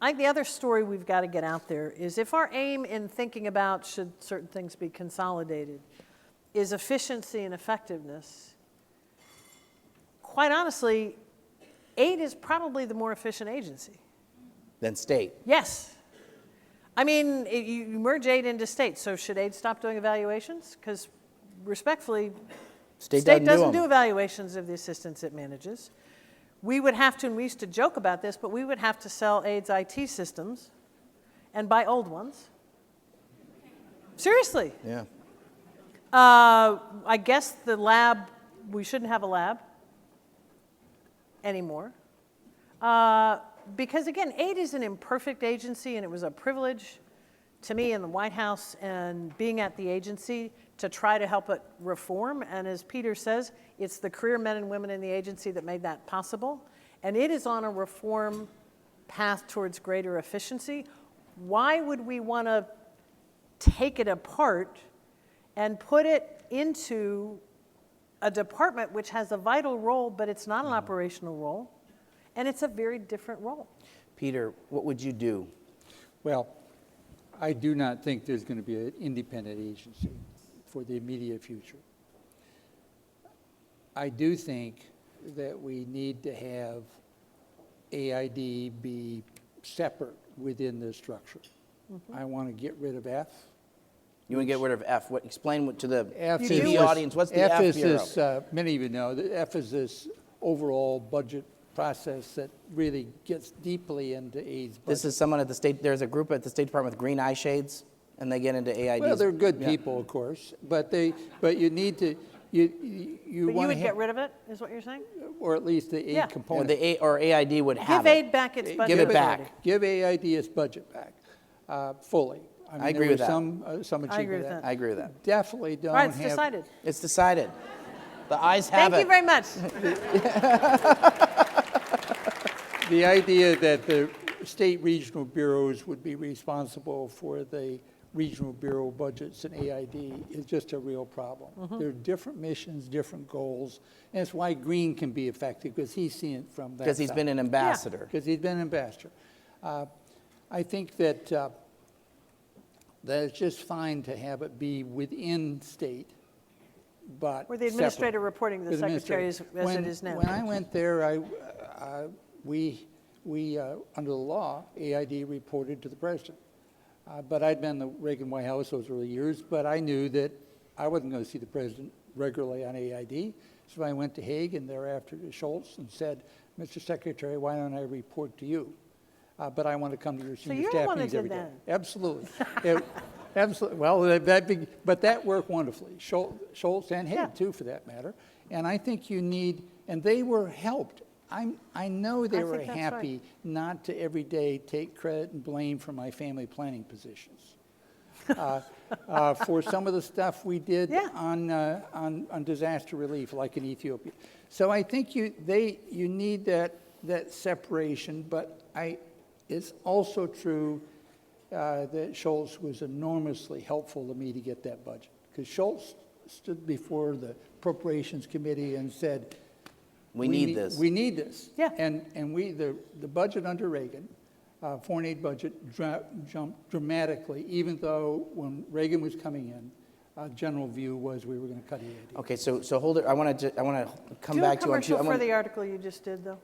I think the other story we've got to get out there is if our aim in thinking about should certain things be consolidated is efficiency and effectiveness, quite honestly, aid is probably the more efficient agency. Then state. Yes. I mean, you merge aid into state, so should aid stop doing evaluations? Because respectfully, state doesn't do evaluations of the assistance it manages. We would have to, and we used to joke about this, but we would have to sell aid's IT systems and buy old ones. Seriously. Yeah. I guess the lab, we shouldn't have a lab anymore. Because again, aid is an imperfect agency, and it was a privilege to me in the White House and being at the agency to try to help it reform. And as Peter says, it's the career men and women in the agency that made that possible. And it is on a reform path towards greater efficiency. Why would we want to take it apart and put it into a department which has a vital role, but it's not an operational role, and it's a very different role? Peter, what would you do? Well, I do not think there's going to be an independent agency for the immediate future. I do think that we need to have AID be separate within the structure. I want to get rid of F. You want to get rid of F. Explain to the F You is do? TV this- audience, what's the F is bureau? this, many of you know, the F is this overall budget process that really gets deeply into AID's budget. This is someone at the state, there's a group at the State Department with green eye shades, and they get into AIDs. Well, they're good Yeah. people, of course, but you need to, you But you want to would get have, rid of it, is what you're saying? or at least the AID Yeah. Or component. or AID would have Give it. aid back its budget. Give it authority. back. Give AID its budget back, fully. mean, I agree there with was some I agree achievement with of that. I agree with that. Definitely don't All right, it's have. decided. It's decided. The ayes have Thank it. you very much. The idea that the state regional bureaus would be responsible for the regional bureau budgets and AID is just a real problem. Mm-hmm. There are different missions, different goals, and it's why Green can be effective, because he's seen it from that Because he's been an ambassador. Because he's been an ambassador. I think that that it's just fine to have it be within state, but Or the separate. administrator reporting to the With secretary administrator. as When- it is now. When I went there, we under the law, AID reported to the president. But I'd been in the Reagan White House those early years, but I knew that I wasn't going to see the president regularly on AID. So I went to Hague and thereafter to Schultz and said, Mr. Secretary, why don't I report to you? But I want to come to your senior you're the staff one that meetings every did day. that. Absolutely. Absolutely. Well, but that worked wonderfully. Schultz and Hague, Yeah. too, for that matter. And I think you need, and they were helped. I know they I were think that's happy not to every day take credit and blame for my family planning positions. For some of the stuff we did Yeah. on disaster relief, like in Ethiopia. So I think you need that separation, but it's also true that Schultz was enormously helpful to me to get that budget. Because Schultz stood before the Appropriations Committee and said, We need this. We need this. Yeah. And the budget under Reagan, foreign aid budget jumped dramatically, even though when Reagan was coming in, general view was we were going to cut aid. Okay, so hold it. I want to come Do a back to you on two. commercial I for wanna- the article you just did, though.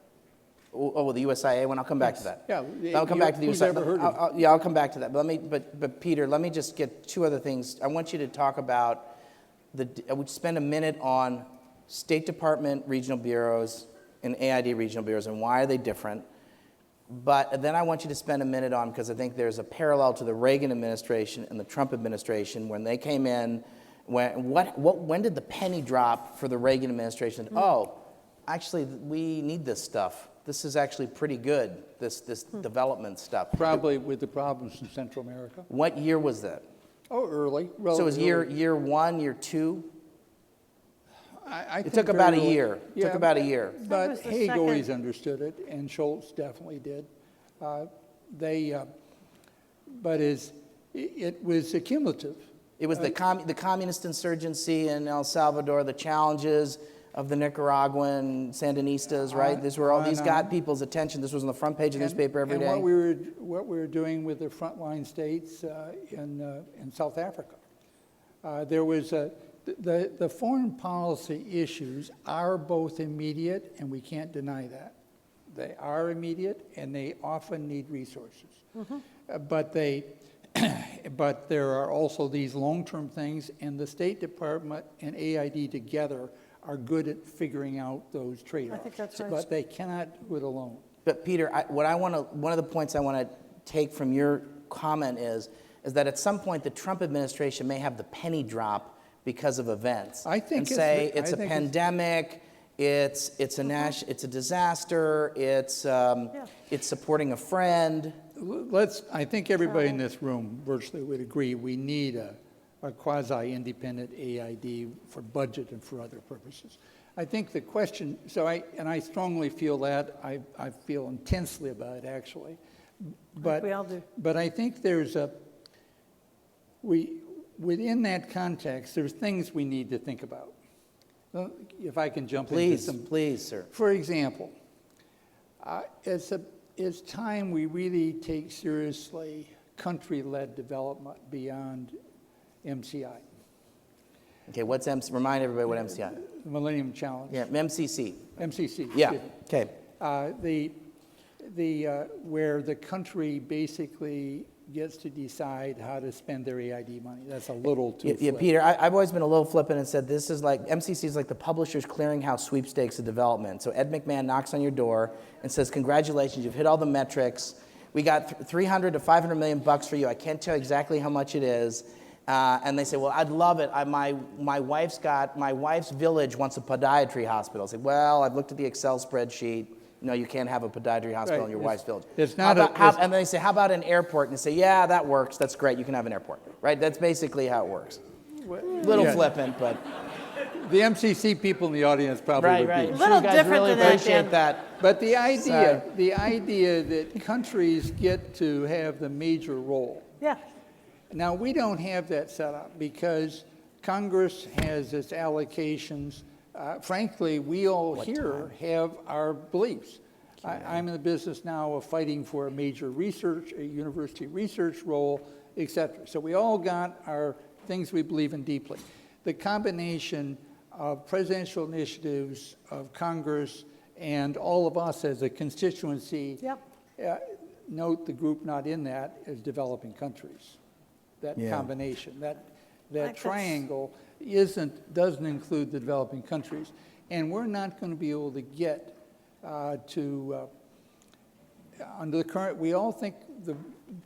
Oh, the USIA one. I'll come back to that. Yeah, I'll come back to the who's USIA. ever heard of it? Yeah, I'll come back to that. But Peter, let me just get two other things. I want you to talk about I would spend a minute on State Department regional bureaus and AID regional bureaus and why are they different. But then I want you to spend a minute on, because I think there's a parallel to the Reagan administration and the Trump administration when they came in. When did the penny drop for the Reagan administration? Oh, actually, we need this stuff. This is actually pretty good, this development stuff. Probably with the problems in Central America. What year was that? Oh, early. So it was early. year one, year two? I It think took about a early. year. It took about a year. was But the Hague second. always understood it, and Schultz definitely did. But it was cumulative. It was the communist insurgency in El Salvador, the challenges of the Nicaraguan Sandinistas, right? These were all, these got people's attention. This was on the front page of the newspaper every day. And what we were doing with the frontline states in South Africa. There was the foreign policy issues are both immediate, and we can't deny that. They are immediate, and they often need resources. But there are also these long-term things, and the State Department and AID together are good at figuring out those trade-offs. I think that's right. But they cannot do it alone. But Peter, one of the points I want to take from your comment is that at some point the Trump administration may have the penny drop because of events. I think and say it's- it's I a think pandemic, it's a disaster, it's supporting a friend. I think everybody in this room virtually would agree we need a quasi-independent AID for budget and for other purposes. I think the question, I strongly feel that, I feel intensely about it actually. But we all do. But I think within that context, there's things we need to think about. Well, if I can jump into some. Please, sir. For example, it's time we really take seriously country-led development beyond MCI, Okay, what's remind everybody what MCI is. the Millennium Challenge. Yeah, MCC. MCC. Yeah, excuse me. okay. Where the country basically gets to decide how to spend their AID money. That's a little too Yeah, flip. Peter, I've always been a little flippant and said this is like, MCC is like the Publishers Clearinghouse sweepstakes of development. So Ed McMahon knocks on your door and says, congratulations, you've hit all the metrics. We got 300 to 500 million bucks for you. I can't tell exactly how much it is. And they say, well, I'd love it. My wife's village wants a podiatry hospital. I say, well, I've looked at the Excel spreadsheet. No, you can't have a podiatry hospital Right. in your wife's village. It's not and then they say, how about an airport? And they say, yeah, that works. That's great. You can have an airport. Right? That's basically how it works. Little Yeah. flippant, but The MCC people in the audience probably would right. be. I'm Little sure you guys different really than that, appreciate Dan. that. But the idea that countries get to have the major role. Yeah. Now, we don't have that set up because Congress has its allocations. Frankly, we all here have our beliefs. I'm in the business now of fighting for a major research, a university research role, et cetera. So we all got our things we believe in deeply. The combination of presidential initiatives of Congress and all of us as a constituency, Yep. note the group not in that is developing countries. That Yeah. combination, that that's- triangle doesn't include the developing countries. And we're not going to be able to get under the current, we all think the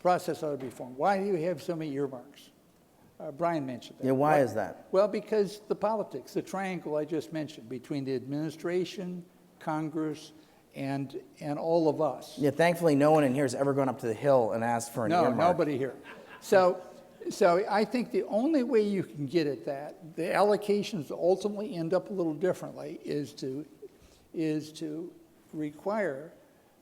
process ought to be formed. Why do you have so many earmarks? Brian mentioned that. Yeah, why is that? Well, because the politics, the triangle I just mentioned between the administration, Congress, and all of us. Yeah, thankfully, no one in here has ever gone up to the Hill and asked for an No, earmark. nobody here. So I think the only way you can get at that, the allocations ultimately end up a little differently, is to require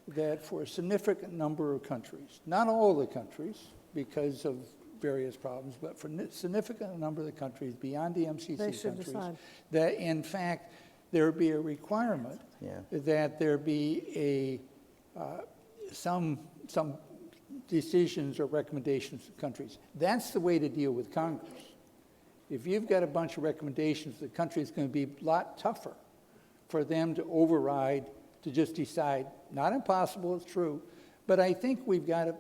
that for a significant number of countries, not all the countries because of various problems, but for a significant number of the countries beyond the MCC They should countries, decide. that in fact there be a requirement that there be some decisions or recommendations to countries. That's the way to deal with Congress. If you've got a bunch of recommendations, the country's going to be a lot tougher for them to override, to just decide. Not impossible, it's true, but I think we've got to,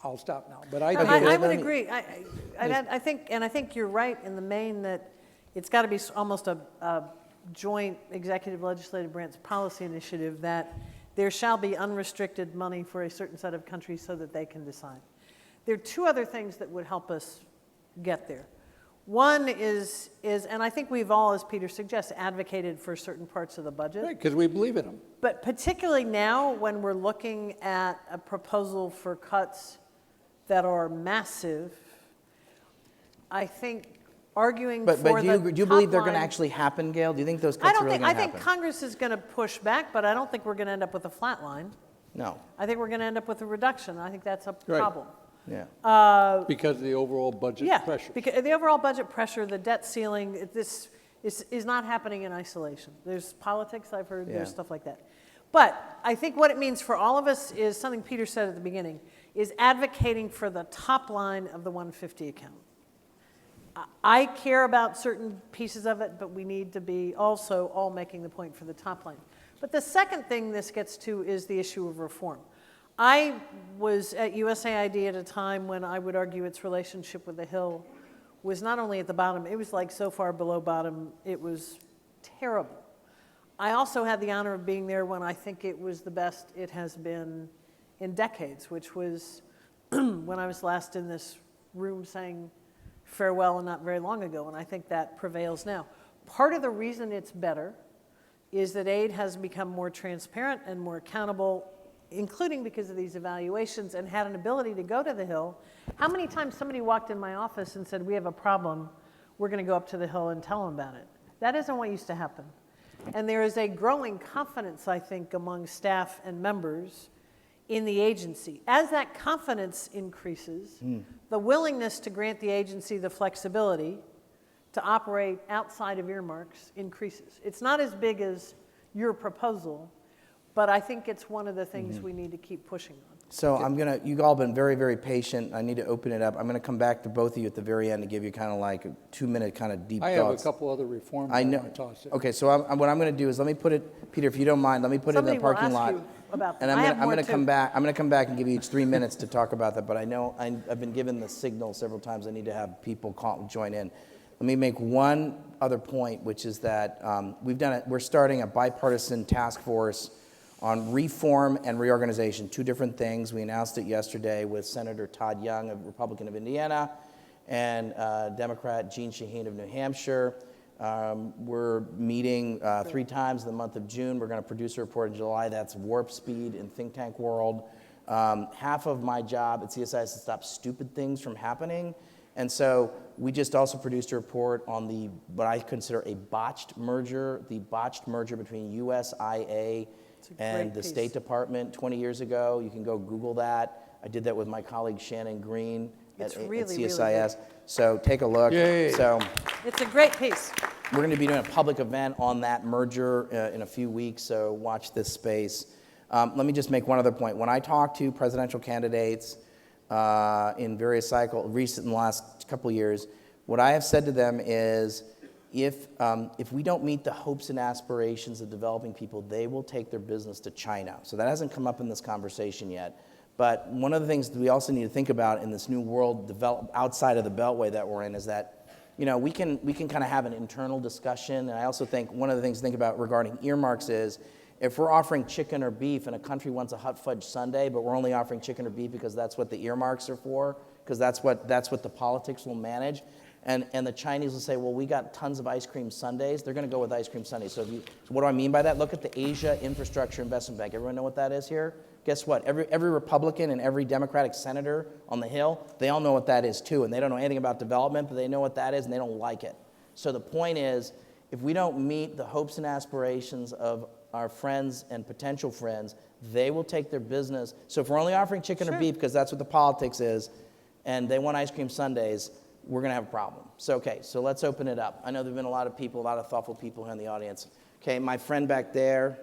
I'll stop now, but I think I would agree. I think you're right in the main that it's got to be almost a joint executive legislative branch policy initiative that there shall be unrestricted money for a certain set of countries so that they can decide. There are two other things that would help us get there. One is, and I think we've all, as Peter suggests, advocated for certain parts of the budget. right, because we believe in them. But particularly now when we're looking at a proposal for cuts that are massive, I think arguing But for do the you believe they're top going to line- actually happen, Gail? Do you think those I cuts are don't really think, going I to happen? think Congress is going to push back, but I don't think we're going to end up with a flat line. No. I think we're going to end up with a reduction. I think that's a Right. problem. Yeah. Because of the overall budget Yeah, pressure. because the overall budget pressure, the debt ceiling, this is not happening in isolation. There's politics, I've heard, there's Yeah. stuff like that. But I think what it means for all of us is something Peter said at the beginning, is advocating for the top line of the 150 account. I care about certain pieces of it, but we need to be also all making the point for the top line. But the second thing this gets to is the issue of reform. I was at USAID at a time when I would argue its relationship with the Hill was not only at the bottom, it was like so far below bottom, it was terrible. I also had the honor of being there when I think it was the best it has been in decades, which was when I was last in this room saying farewell and not very long ago, and I think that prevails now. Part of the reason it's better is that aid has become more transparent and more accountable, including because of these evaluations, and had an ability to go to the Hill. How many times somebody walked in my office and said, we have a problem, we're going to go up to the Hill and tell them about it? That isn't what used to happen. And there is a growing confidence, I think, among staff and members in the agency. As that confidence increases, the willingness to grant the agency the flexibility to operate outside of earmarks increases. It's not as big as your proposal, but I think it's one of the things we need to keep pushing on. So you've all been very, very patient. I need to open it up. I'm gonna come back to both of you at the very end to give you kind of like a 2-minute kind of deep I have a thoughts. couple other reforms I I know. want to toss in. Okay, so what I'm gonna do is let me put it, Peter, if you don't mind, let me put it in the parking lot. Somebody will ask you about And them. I have more too. come back and give you each 3 minutes to talk about that, but I know I've been given the signal several times I need to have people join in. Let me make one other point, which is that we're starting a bipartisan task force on reform and reorganization, two different things. We announced it yesterday with Senator Todd Young, a Republican of Indiana, and Democrat Jeanne Shaheen of New Hampshire. We're meeting 3 times in the month of June. We're going to produce a report in July. That's warp speed in think tank world. Half of my job at CSIS is to stop stupid things from happening. And so we just also produced a report on what I consider a botched merger, the botched merger between USIA and the State Department 20 years ago. You can go Google that. I did that with my colleague Shannon Green at CSIS. Really good. So take a look. Yay. So It's a great piece. we're going to be doing a public event on that merger in a few weeks, so watch this space. Let me just make one other point. When I talk to presidential candidates in various cycles, in the last couple of years, what I have said to them is, if we don't meet the hopes and aspirations of developing people, they will take their business to China. So that hasn't come up in this conversation yet. But one of the things that we also need to think about in this new world outside of the Beltway that we're in is that, we can kind of have an internal discussion. And I also think one of the things to think about regarding earmarks is, if we're offering chicken or beef and a country wants a hot fudge sundae, but we're only offering chicken or beef because that's what the earmarks are for, because that's what the politics will manage. And the Chinese will say, well, we got tons of ice cream sundaes. They're going to go with ice cream sundaes. So what do I mean by that? Look at the Asia Infrastructure Investment Bank. Everyone know what that is here? Guess what? Every Republican and every Democratic senator on the Hill, they all know what that is too. And they don't know anything about development, but they know what that is and they don't like it. So the point is, if we don't meet the hopes and aspirations of our friends and potential friends, they will take their business. So if we're only offering chicken or beef because that's what the politics is, and they want ice cream sundaes, we're going to have a problem. So, okay, so let's open it up. I know there have been a lot of people, a lot of thoughtful people here in the audience. Okay, my friend back there.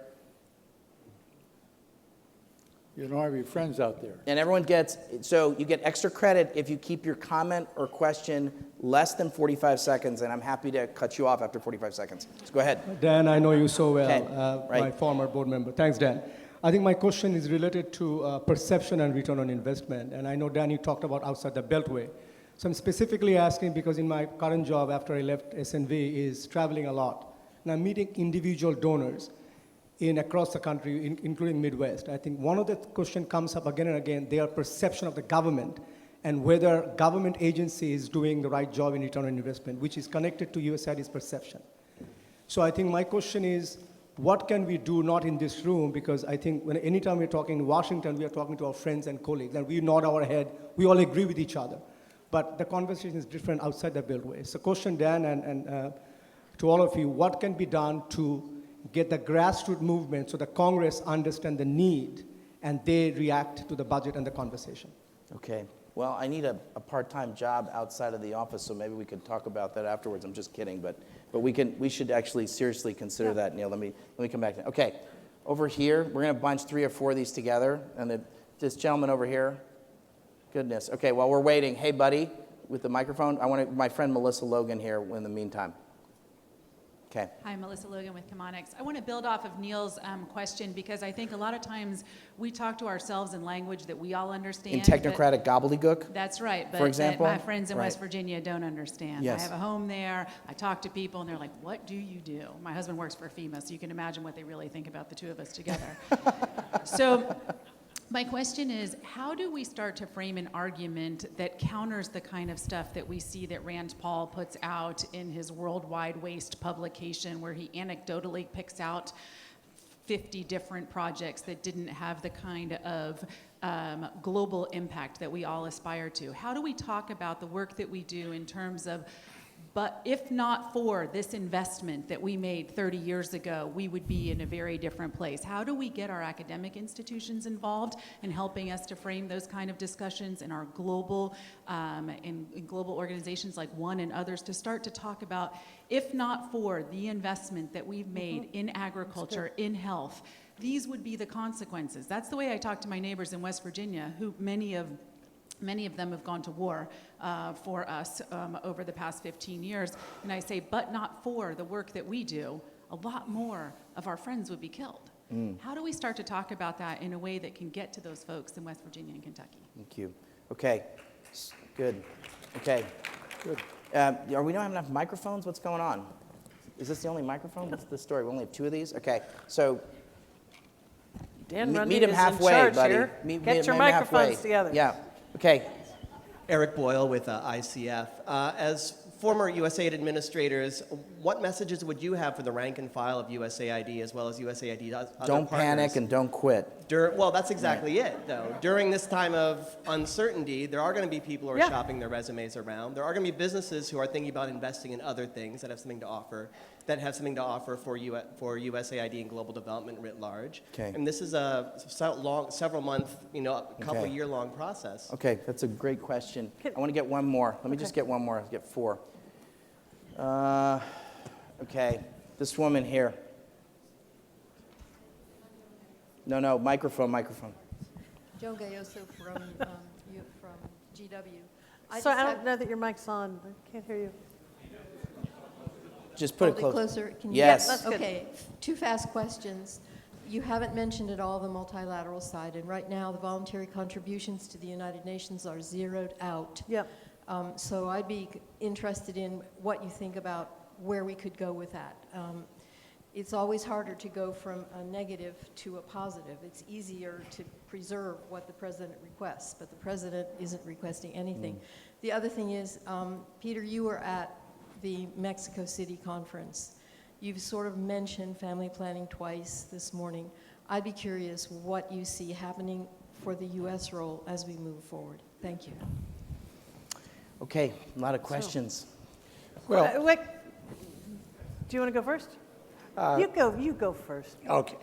You don't have your friends out there. And everyone so you get extra credit if you keep your comment or question less than 45 seconds, and I'm happy to cut you off after 45 seconds. So go ahead. Dan, I know you so well, Okay, right. my former board member. Thanks, Dan. I think my question is related to perception and return on investment. And I know, Dan, you talked about outside the Beltway. So I'm specifically asking because in my current job after I left SNV is traveling a lot. And I'm meeting individual donors across the country, including Midwest. I think one of the question comes up again and again, their perception of the government and whether government agency is doing the right job in return on investment, which is connected to USAID's perception. So I think my question is, what can we do, not in this room, because I think anytime we're talking in Washington, we are talking to our friends and colleagues, and we nod our head, we all agree with each other. But the conversation is different outside the Beltway. So question, Dan, and to all of you, what can be done to get the grassroots movement so the Congress understand the need and they react to the budget and the conversation? Okay. Well, I need a part-time job outside of the office, so maybe we could talk about that afterwards. I'm just kidding, but we should actually seriously consider that, Neil. Let me come back to that. Okay. Over here, we're going to bunch 3 or 4 of these together, and this gentleman over here. Goodness. Okay, while we're waiting, hey, buddy, with the microphone, I want my friend Melissa Logan here in the meantime. Okay. Hi, Melissa Logan with Chemonics. I want to build off of Neil's question because I think a lot of times we talk to ourselves in language that we all understand. In technocratic gobbledygook? That's right, but for example, my friends in right. West Virginia don't understand. Yes. I have a home there. I talk to people, and they're like, what do you do? My husband works for FEMA, so you can imagine what they really think about the two of us together. So my question is, how do we start to frame an argument that counters the kind of stuff that we see that Rand Paul puts out in his Worldwide Waste publication, where he anecdotally picks out 50 different projects that didn't have the kind of global impact that we all aspire to? How do we talk about the work that we do in terms of, but if not for this investment that we made 30 years ago, we would be in a very different place? How do we get our academic institutions involved in helping us to frame those kind of discussions in our global, in global organizations like ONE and others, to start to talk about, if not for the investment that we've made in agriculture, in health, these would be the consequences. That's the way I talk to my neighbors in West Virginia, who many of them have gone to war for us over the past 15 years. And I say, but not for the work that we do, a lot more of our friends would be killed. How do we start to talk about that in a way that can get to those folks in West Virginia and Kentucky? Thank you. Okay, good. Okay, good. Are we not having enough microphones? What's going on? Is this the only microphone? What's the story? We only have 2 of these? Okay, so Dan Runde meet him is halfway, in charge buddy. here. Get your him microphones halfway. together. Yeah, okay. Eric Boyle with ICF. As former USAID administrators, what messages would you have for the rank and file of USAID as well as USAID's other Don't panic partners? and don't quit. Well, that's exactly it, though. During this time of uncertainty, there are going to be people who are shopping their resumes around. There are going to be businesses who are thinking about investing in other things that have something to offer, for USAID and global development writ large. Okay. And this is a several month, couple year long process. Okay, that's a great question. I want to get one more. Let me just get one more. I'll get 4. Okay, this woman here. No, microphone. Joan Gayoso from GW. So I don't know that your mic's on. I can't hear you. Just put it Hold closer. Can you? Yes. That's good. Okay, 2 fast questions. You haven't mentioned at all the multilateral side, and right now the voluntary contributions to the United Nations are zeroed out. Yep. So I'd be interested in what you think about where we could go with that. It's always harder to go from a negative to a positive. It's easier to preserve what the president requests, but the president isn't requesting anything. The other thing is, Peter, you were at the Mexico City conference. You've sort of mentioned family planning twice this morning. I'd be curious what you see happening for the U.S. role as we move forward. Thank you. Okay, a lot of questions. Well, Wait. Do you want to go first? You go first. okay.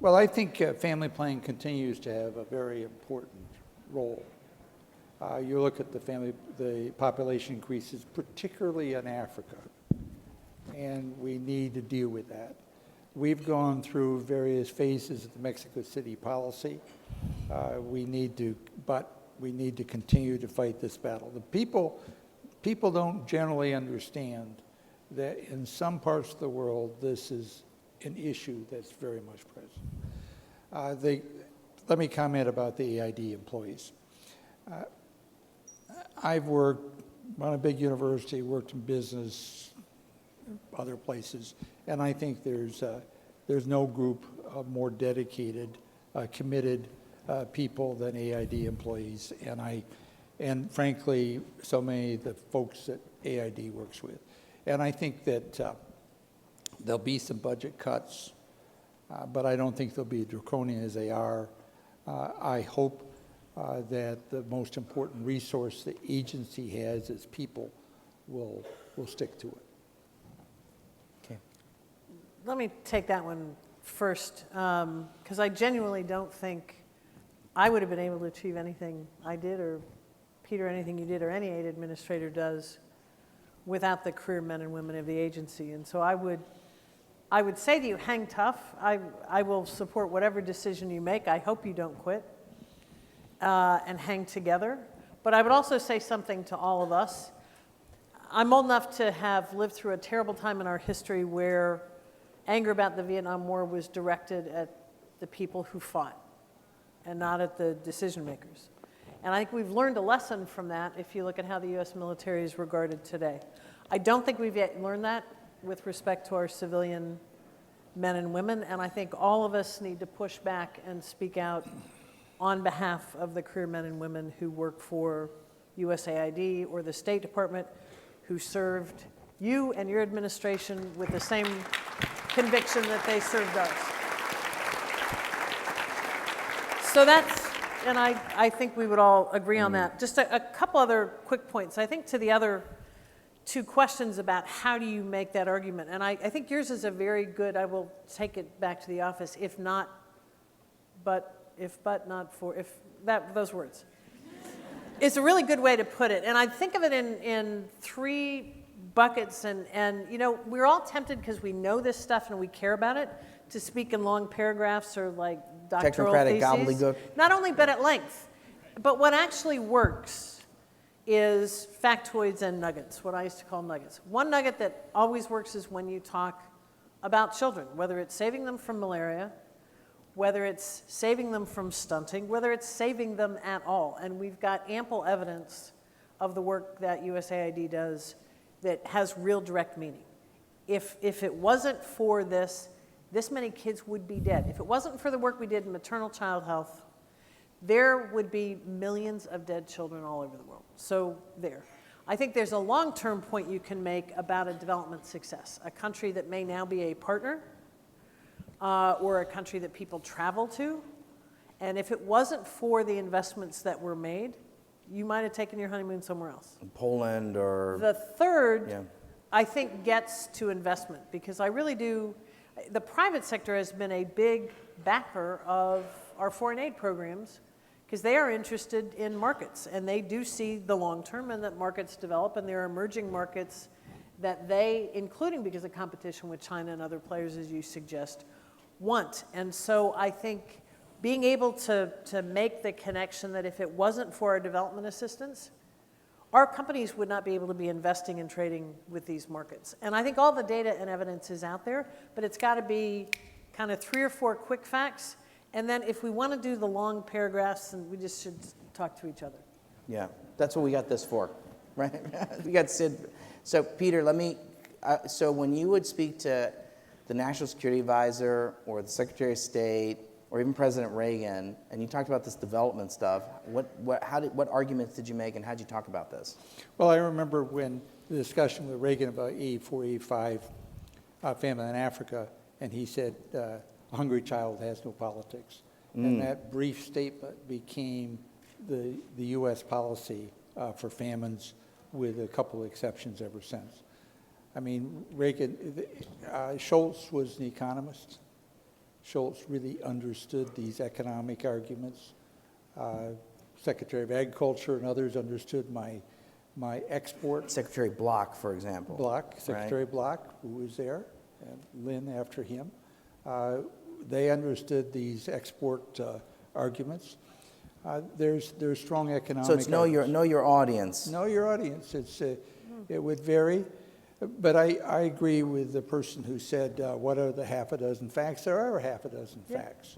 Well, I think family planning continues to have a very important role. You look at the population increases, particularly in Africa, and we need to deal with that. We've gone through various phases of the Mexico City policy. We need to continue to fight this battle. The people don't generally understand that in some parts of the world, this is an issue that's very much present. Let me comment about the AID employees. I've worked on a big university, worked in business, other places, and I think there's no group of more dedicated, committed people than AID employees, and frankly, so many of the folks that AID works with. And I think that there'll be some budget cuts, but I don't think they'll be draconian as they are. I hope that the most important resource the agency has is people will stick to it. Okay. Let me take that one first, because I genuinely don't think I would have been able to achieve anything I did, or Peter, anything you did, or any aid administrator does without the career men and women of the agency. And so I would say to you, hang tough. I will support whatever decision you make. I hope you don't quit and hang together. But I would also say something to all of us. I'm old enough to have lived through a terrible time in our history where anger about the Vietnam War was directed at the people who fought and not at the decision makers. And I think we've learned a lesson from that if you look at how the U.S. military is regarded today. I don't think we've yet learned that with respect to our civilian men and women, and I think all of us need to push back and speak out on behalf of the career men and women who work for USAID or the State Department, who served you and your administration with the same conviction that they served us. So that's, and I think we would all agree on that. Just a couple other quick points. I think to the other 2 questions about how do you make that argument, and I think yours is a very good, I will take it back to the office, if not, but, if but not for, if that, those words. It's a really good way to put it, and I think of it in 3 buckets, and you know, we're all tempted because we know this stuff and we care about it to speak in long paragraphs or like doctoral Technocratic theses. gobbledygook. Not only, but at length. But what actually works is factoids and nuggets, what I used to call nuggets. One nugget that always works is when you talk about children, whether it's saving them from malaria, whether it's saving them from stunting, whether it's saving them at all. And we've got ample evidence of the work that USAID does that has real direct meaning. If it wasn't for this many kids would be dead. If it wasn't for the work we did in maternal child health, there would be millions of dead children all over the world. So there. I think there's a long-term point you can make about a development success. A country that may now be a partner, or a country that people travel to. And if it wasn't for the investments that were made, you might have taken your honeymoon somewhere else. Poland or... The third, I think, gets to investment, because I really do, the private sector has been a big backer of our foreign aid programs, because they are interested in markets, and they do see the long term and that markets develop, and there are emerging markets that they, including because of competition with China and other players, as you suggest, want. And so I think being able to make the connection that if it wasn't for our development assistance, our companies would not be able to be investing and trading with these markets. And I think all the data and evidence is out there, but it's got to be kind of 3 or 4 quick facts. And then if we want to do the long paragraphs, then we just should talk to each other. Yeah, that's what we got this for, right? We got Sid. So Peter, let me, so when you would speak to the National Security Advisor or the Secretary of State or even President Reagan, and you talked about this development stuff, what arguments did you make, and how did you talk about this? Well, I remember when the discussion with Reagan about 84, 85 famine in Africa, and he said, a hungry child has no politics. And that brief statement became the U.S. policy for famines, with a couple of exceptions ever since. I mean, Reagan, Schultz was an economist. Schultz really understood these economic arguments. Secretary of Agriculture and others understood my export. Secretary Block, for example. Block, Secretary Block, who was there, and Lynn after him. They understood these export arguments. There's strong economic. So it's know your audience. Know your audience. It would vary, but I agree with the person who said, "What are the half a dozen facts?" There are half a dozen facts.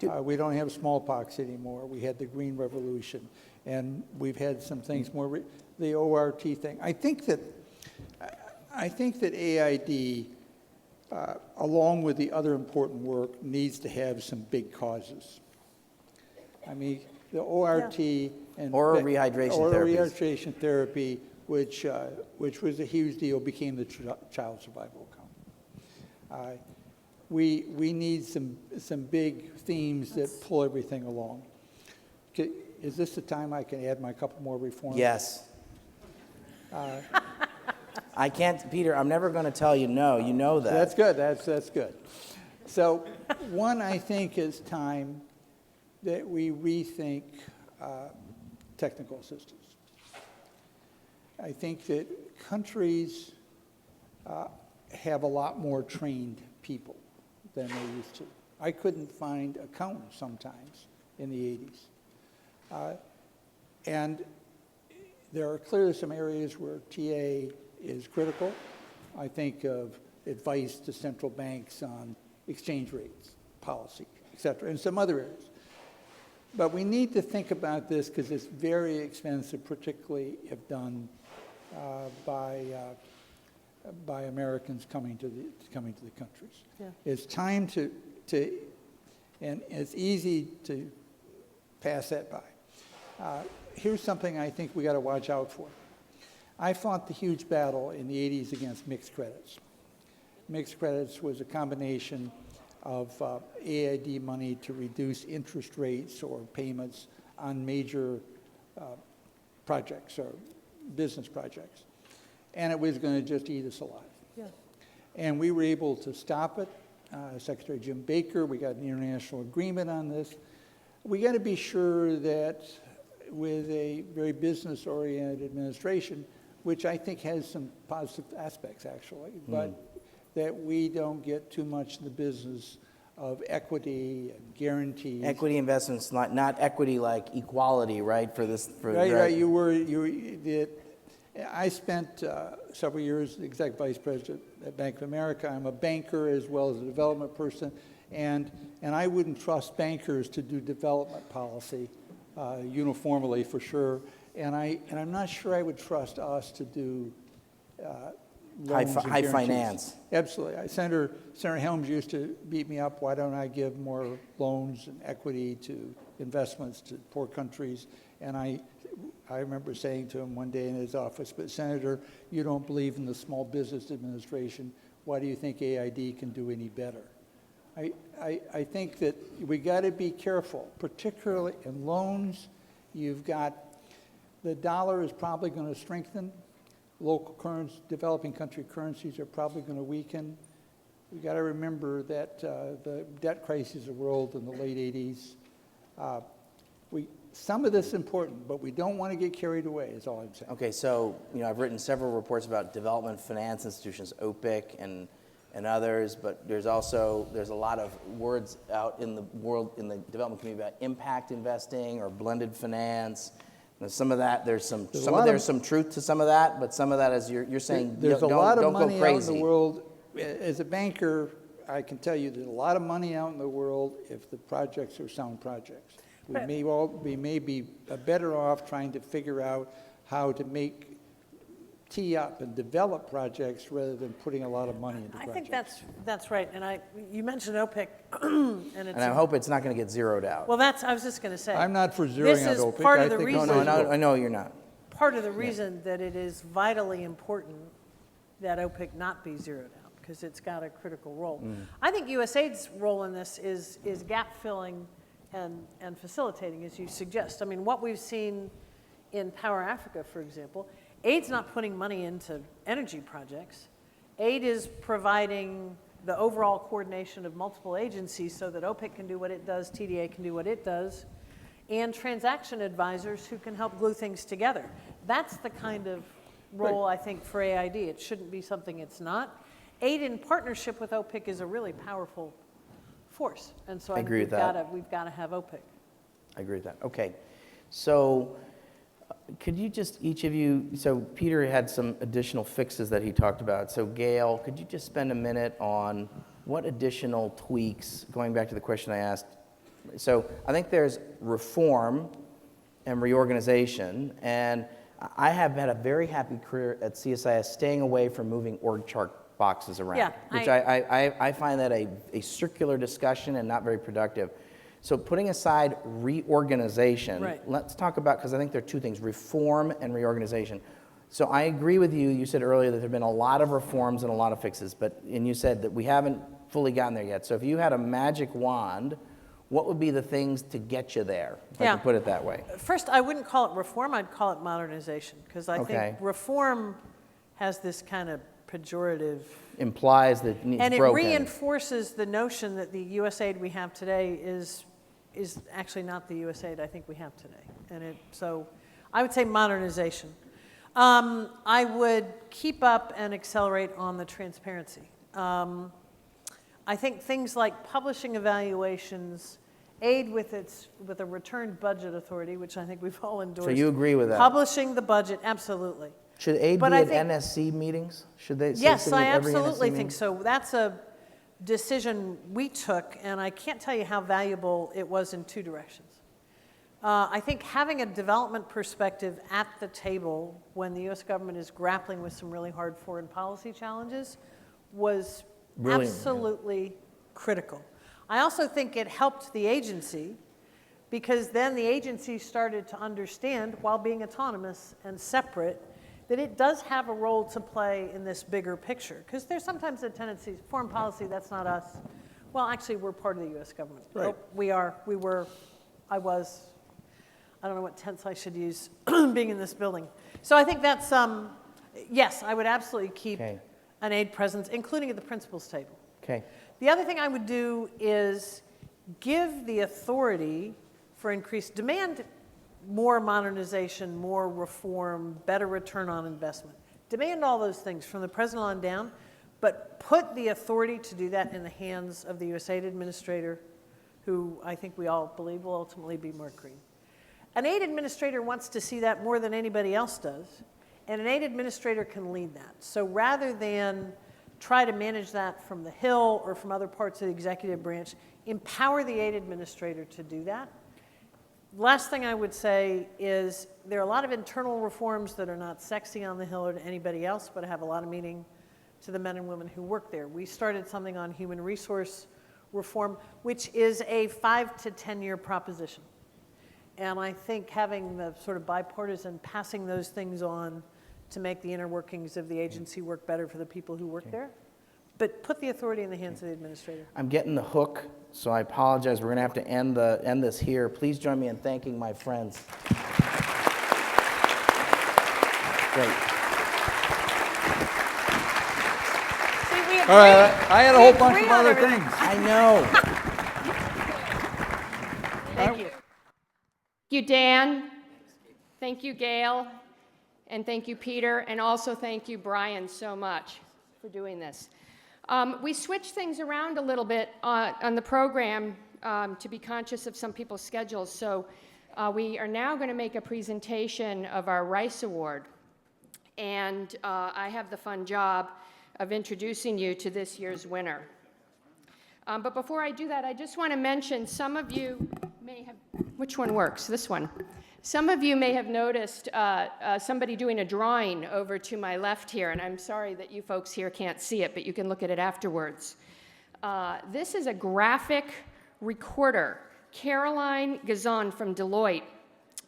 We don't have smallpox anymore. We had the Green Revolution, and we've had some things more. The ORT thing. I think that AID, along with the other important work, needs to have some big causes. I mean, the ORT and oral rehydration therapy, which was a huge deal, became the child survival account. We need some big themes that pull everything along. Is this the time I can add my couple more reforms? Yes. I can't, Peter, I'm never going to tell you no. You know that. That's good. That's good. So one, I think, is time that we rethink technical assistance. I think that countries have a lot more trained people than they used to. I couldn't find accountants sometimes in the 80s. And there are clearly some areas where TA is critical. I think of advice to central banks on exchange rates, policy, et cetera, and some other areas. But we need to think about this because it's very expensive, particularly if done by Americans coming to the countries. Yeah. It's time to, and it's easy to pass that by. Here's something I think we got to watch out for. I fought the huge battle in the 80s against mixed credits. Mixed credits was a combination of AID money to reduce interest rates or payments on major projects or business projects. And it was going to just eat us alive. Yeah. And we were able to stop it. Secretary Jim Baker, we got an international agreement on this. We got to be sure that with a very business-oriented administration, which I think has some positive aspects, actually, but that we don't get too much in the business of equity and guarantees. Equity investments, not equity like equality, right? I spent several years as executive vice president at Bank of America. I'm a banker as well as a development person, and I wouldn't trust bankers to do development policy uniformly, for sure. And I'm not sure I would trust us to do loans and high guarantees. Finance. Absolutely. Senator Helms used to beat me up. Why don't I give more loans and equity to investments to poor countries? And I remember saying to him one day in his office, but Senator, you don't believe in the Small Business Administration. Why do you think AID can do any better? I think that we got to be careful, particularly in loans. You've got, the dollar is probably going to strengthen. Local currencies, developing country currencies are probably going to weaken. We got to remember that the debt crisis of the world in the late 80s, some of this is important, but we don't want to get carried away, is all I'm saying. Okay, so I've written several reports about development finance institutions, OPIC and others, but there's a lot of words out in the world, in the development community, about impact investing or blended finance. Now, some of that, there's some truth to some of that, but some of that, as you're saying, there's don't a lot of go money crazy. out in the world. As a banker, I can tell you there's a lot of money out in the world if the projects are sound projects. We may be better off trying to figure out how to tee up and develop projects rather than putting a lot of money into projects. I think that's right. And you mentioned OPIC, and I hope it's not going to get zeroed out. Well, I was just going to say. I'm not for zeroing out OPIC. This is part of the reason. No, I know you're not. Part of the reason that it is vitally important that OPIC not be zeroed out, because it's got a critical role. I think USAID's role in this is gap filling and facilitating, as you suggest. I mean, what we've seen in Power Africa, for example, AID's not putting money into energy projects. AID is providing the overall coordination of multiple agencies so that OPIC can do what it does, TDA can do what it does, and transaction advisors who can help glue things together. That's the kind of role, I think, for AID. It shouldn't be something it's not. AID in partnership with OPIC is a really powerful force. And so I agree with that. We've got to have OPIC. I agree with that. Okay. So could you just, each of you, so Peter had some additional fixes that he talked about. So Gail, could you just spend a minute on what additional tweaks, going back to the question I asked. So I think there's reform and reorganization, and I have had a very happy career at CSIS staying away from moving org chart boxes around, which I find that a circular discussion and not very productive. So putting aside reorganization, let's talk about, because I think there are two things, reform and reorganization. So I agree with you. You said earlier that there have been a lot of reforms and a lot of fixes, and you said that we haven't fully gotten there yet. So if you had a magic wand, what would be the things to get you there, if I can put it that way? First, I wouldn't call it reform, I'd call it modernization, because I think reform has this kind of pejorative. Implies that it needs and broken. It reinforces the notion that the USAID we have today is actually not the USAID I think we have today. So I would say modernization. I would keep up and accelerate on the transparency. I think things like publishing evaluations, aid with a returned budget authority, which I think we've all endorsed. So you agree with that? Publishing the budget, absolutely. Should aid be at NSC meetings? Should they? Yes, I absolutely think so. That's a decision we took, and I can't tell you how valuable it was in two directions. I think having a development perspective at the table when the U.S. government is grappling with some really hard foreign policy challenges was absolutely critical. I also think it helped the agency because then the agency started to understand, while being autonomous and separate, that it does have a role to play in this bigger picture. Because there's sometimes a tendency, foreign policy, that's not us. Well, actually, we're part of the U.S. government. Right. We were, I was, I don't know what tense I should use, being in this building. So I think that's, yes, I would absolutely keep an aid presence, including at the principals table. Okay. The other thing I would do is give the authority for increased demand more modernization, more reform, better return on investment. Demand all those things from the president on down, but put the authority to do that in the hands of the USAID administrator, who I think we all believe will ultimately be Mark Green. An aid administrator wants to see that more than anybody else does, and an aid administrator can lead that. So rather than try to manage that from the Hill or from other parts of the executive branch, empower the aid administrator to do that. Last thing I would say is there are a lot of internal reforms that are not sexy on the Hill or to anybody else, but have a lot of meaning to the men and women who work there. We started something on human resource reform, which is a 5 to 10 year proposition. And I think having the sort of bipartisan passing those things on to make the inner workings of the agency work better for the people who work there. But put the authority in the hands of the administrator. I'm getting the hook, so I apologize. We're going to have to end this here. Please join me in thanking my friends. Great. See, All right, I had a whole bunch of other things. I know. Thank you. Thank you, Dan. Thank you, Gail. And thank you, Peter. And also thank you, Brian, so much for doing this. We switched things around a little bit on the program to be conscious of some people's schedules. So we are now going to make a presentation of our Rice Award. And I have the fun job of introducing you to this year's winner. But before I do that, I just want to mention some of you may have, which one works? This one. Some of you may have noticed somebody doing a drawing over to my left here, and I'm sorry that you folks here can't see it, but you can look at it afterwards. This is a graphic recorder. Caroline Gazan from Deloitte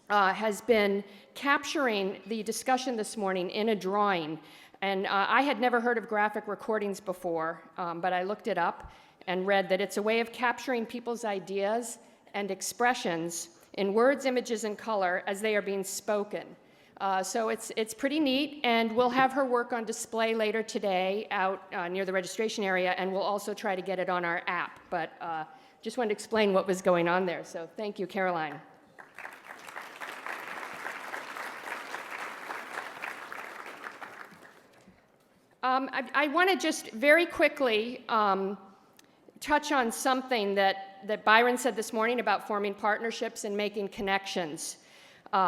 has been capturing the discussion this morning in a drawing, and I had never heard of graphic recordings before, but I looked it up and read that it's a way of capturing people's ideas and expressions in words, images, and color as they are being spoken. So it's pretty neat, and we'll have her work on display later today out near the registration area, and we'll also try to get it on our app. But just wanted to explain what was going on there. So thank you, Caroline. I want to just very quickly touch on something that Byron said this morning about forming partnerships and making connections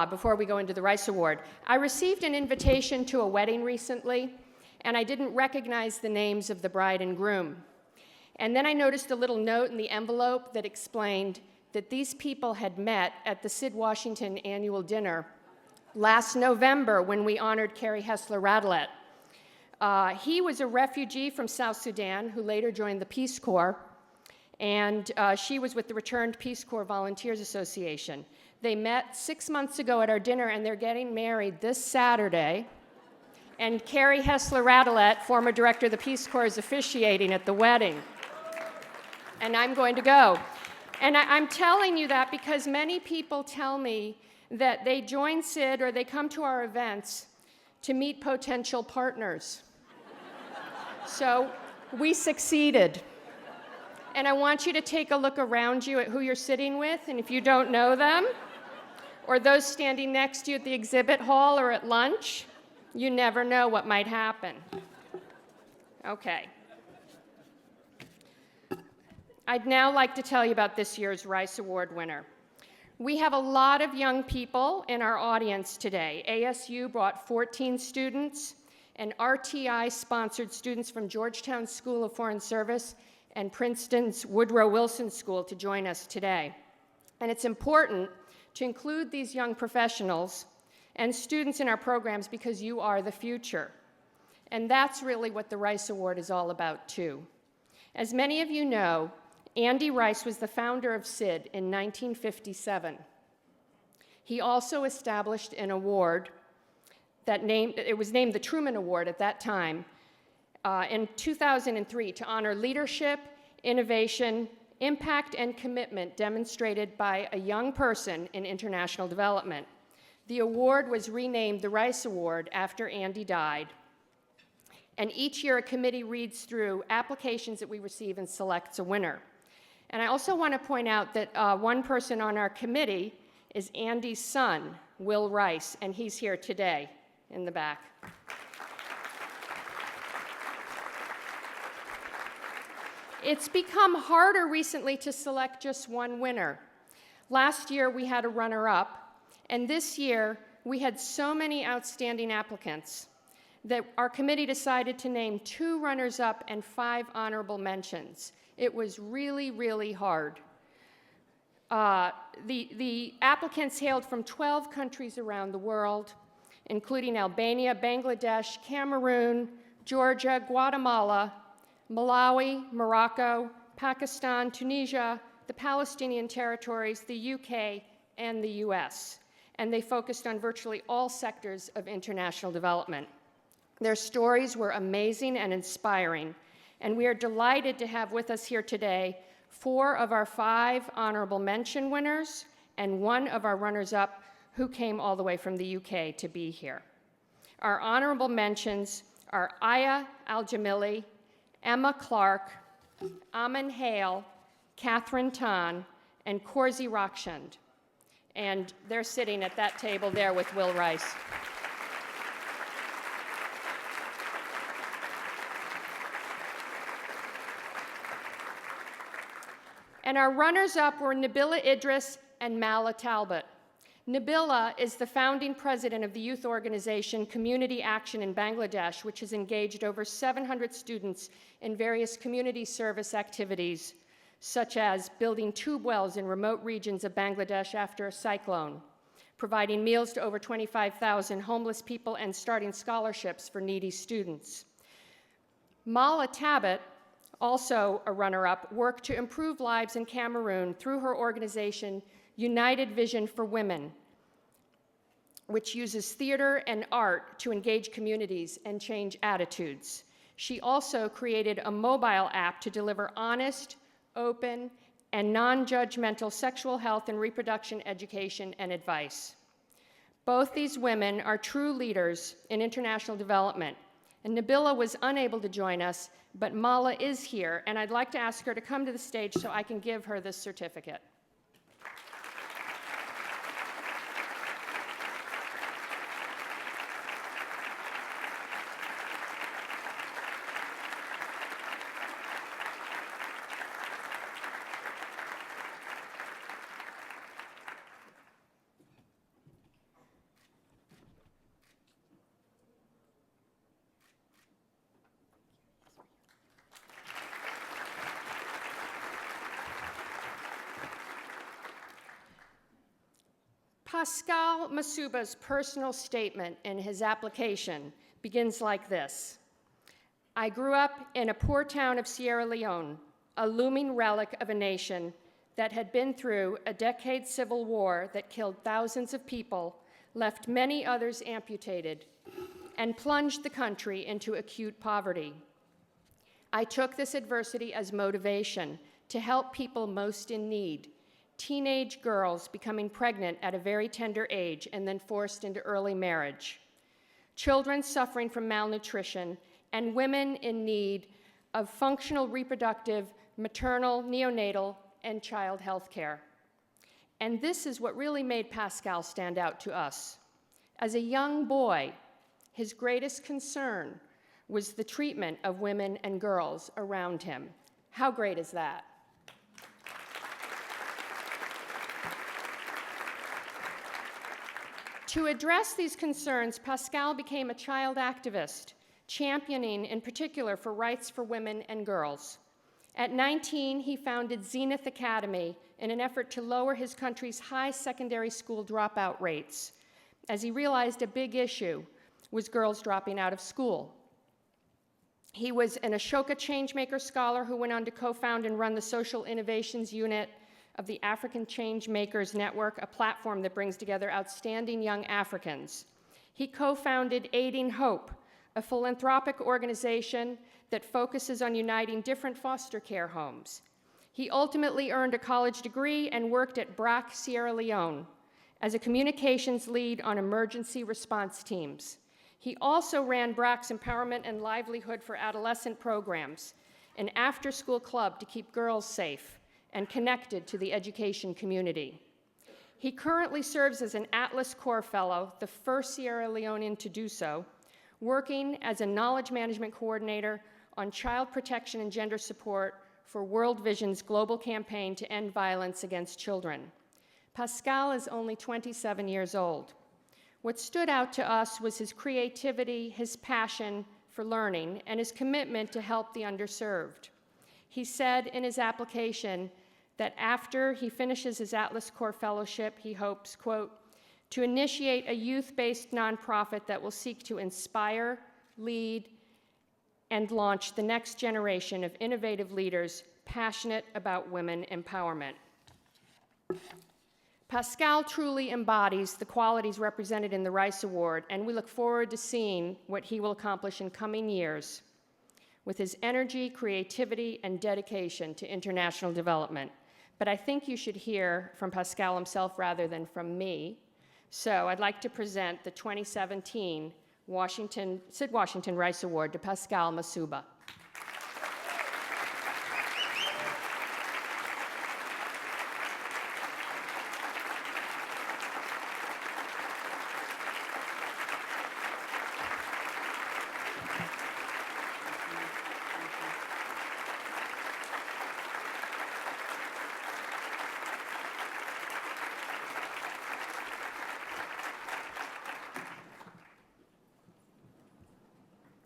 before we go into the Rice Award. I received an invitation to a wedding recently, and I didn't recognize the names of the bride and groom. And then I noticed a little note in the envelope that explained that these people had met at the SID-Washington annual dinner last November when we honored Carrie Hessler-Radelet. He was a refugee from South Sudan who later joined the Peace Corps, and she was with the Returned Peace Corps Volunteers Association. They met 6 months ago at our dinner, and they're getting married this Saturday, and Carrie Hessler-Radelet, former director of the Peace Corps, is officiating at the wedding, and I'm going to go. And I'm telling you that because many people tell me that they join SID or they come to our events to meet potential partners. So we succeeded. And I want you to take a look around you at who you're sitting with, and if you don't know them, or those standing next to you at the exhibit hall or at lunch, you never know what might happen. Okay. I'd now like to tell you about this year's Rice Award winner. We have a lot of young people in our audience today. ASU brought 14 students, and RTI sponsored students from Georgetown School of Foreign Service and Princeton's Woodrow Wilson School to join us today. And it's important to include these young professionals and students in our programs because you are the future. And that's really what the Rice Award is all about, too. As many of you know, Andy Rice was the founder of SID in 1957. He also established an award it was named the Truman Award at that time, in 2003 to honor leadership, innovation, impact, and commitment demonstrated by a young person in international development. The award was renamed the Rice Award after Andy died. And each year a committee reads through applications that we receive and selects a winner. And I also want to point out that one person on our committee is Andy's son, Will Rice, and he's here today in the back. It's become harder recently to select just one winner. Last year we had a runner-up, and this year we had so many outstanding applicants that our committee decided to name 2 runners-up and 5 honorable mentions. It was really, really hard. The applicants hailed from 12 countries around the world, including Albania, Bangladesh, Cameroon, Georgia, Guatemala, Malawi, Morocco, Pakistan, Tunisia, the Palestinian territories, the UK, and the US. And they focused on virtually all sectors of international development. Their stories were amazing and inspiring, and we are delighted to have with us here today 4 of our 5 honorable mention winners and 1 of our runners-up who came all the way from the UK to be here. Our honorable mentions are Aya Al-Jamili, Emma Clark, Amin Hale, Catherine Tan, and Korzi Rakshand. And they're sitting at that table there with Will Rice. And our runners-up were Nabila Idris and Mala Talbot. Nabila is the founding president of the youth organization Community Action in Bangladesh, which has engaged over 700 students in various community service activities, such as building tube wells in remote regions of Bangladesh after a cyclone, providing meals to over 25,000 homeless people, and starting scholarships for needy students. Mala Talbot, also a runner-up, worked to improve lives in Cameroon through her organization United Vision for Women, which uses theater and art to engage communities and change attitudes. She also created a mobile app to deliver honest, open, and non-judgmental sexual health and reproduction education and advice. Both these women are true leaders in international development, and Nabila was unable to join us, but Mala is here, and I'd like to ask her to come to the stage so I can give her this certificate. Pascal Masuba's personal statement in his application begins like this: I grew up in a poor town of Sierra Leone, a looming relic of a nation that had been through a decade civil war that killed thousands of people, left many others amputated, and plunged the country into acute poverty. I took this adversity as motivation to help people most in need, teenage girls becoming pregnant at a very tender age and then forced into early marriage, children suffering from malnutrition, and women in need of functional reproductive, maternal, neonatal, and child health care. And this is what really made Pascal stand out to us. As a young boy, his greatest concern was the treatment of women and girls around him. How great is that? To address these concerns, Pascal became a child activist, championing in particular for rights for women and girls. At 19, he founded Zenith Academy in an effort to lower his country's high secondary school dropout rates, as he realized a big issue was girls dropping out of school. He was an Ashoka Changemaker Scholar who went on to co-found and run the Social Innovations Unit of the African Changemakers Network, a platform that brings together outstanding young Africans. He co-founded Aiding Hope, a philanthropic organization that focuses on uniting different foster care homes. He ultimately earned a college degree and worked at BRAC Sierra Leone as a communications lead on emergency response teams. He also ran BRAC's Empowerment and Livelihood for Adolescent programs, an after-school club to keep girls safe and connected to the education community. He currently serves as an Atlas Corps Fellow, the first Sierra Leonean to do so, working as a knowledge management coordinator on child protection and gender support for World Vision's global campaign to end violence against children. Pascal is only 27 years old. What stood out to us was his creativity, his passion for learning, and his commitment to help the underserved. He said in his application that after he finishes his Atlas Corps Fellowship, he hopes, quote, to initiate a youth-based nonprofit that will seek to inspire, lead, and launch the next generation of innovative leaders passionate about women empowerment. Pascal truly embodies the qualities represented in the Rice Award, and we look forward to seeing what he will accomplish in coming years with his energy, creativity, and dedication to international development. But I think you should hear from Pascal himself rather than from me. So I'd like to present the 2017 SID-Washington Rice Award to Pascal Masuba.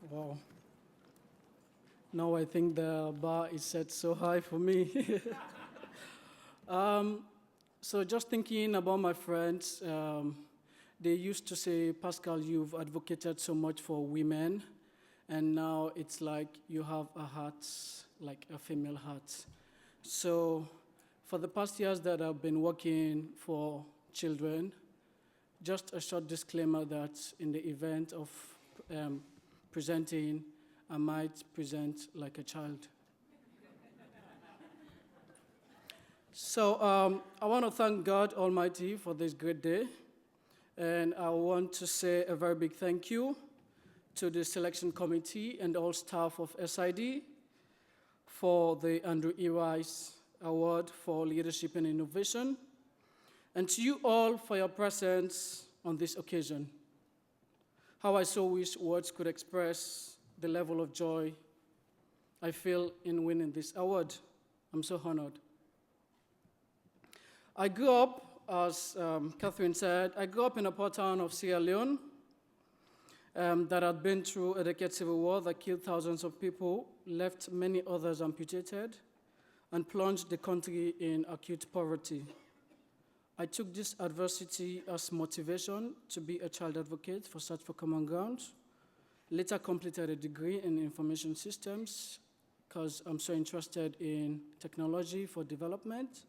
Wow. Now I think the bar is set so high for me. So just thinking about my friends, they used to say, Pascal, you've advocated so much for women, and now it's like you have a heart, like a female heart. So for the past years that I've been working for children, just a short disclaimer that in the event of presenting, I might present like a child. So I want to thank God Almighty for this great day, and I want to say a very big thank you to the selection committee and all staff of SID for the Andrew E. Rice Award for Leadership and Innovation, and to you all for your presence on this occasion. How I so wish words could express the level of joy I feel in winning this award. I'm so honored. I grew up, as Catherine said, I grew up in a poor town of Sierra Leone that had been through a decade civil war that killed thousands of people, left many others amputated, and plunged the country in acute poverty. I took this adversity as motivation to be a child advocate for Search for Common Ground, later completed a degree in information systems because I'm so interested in technology for development,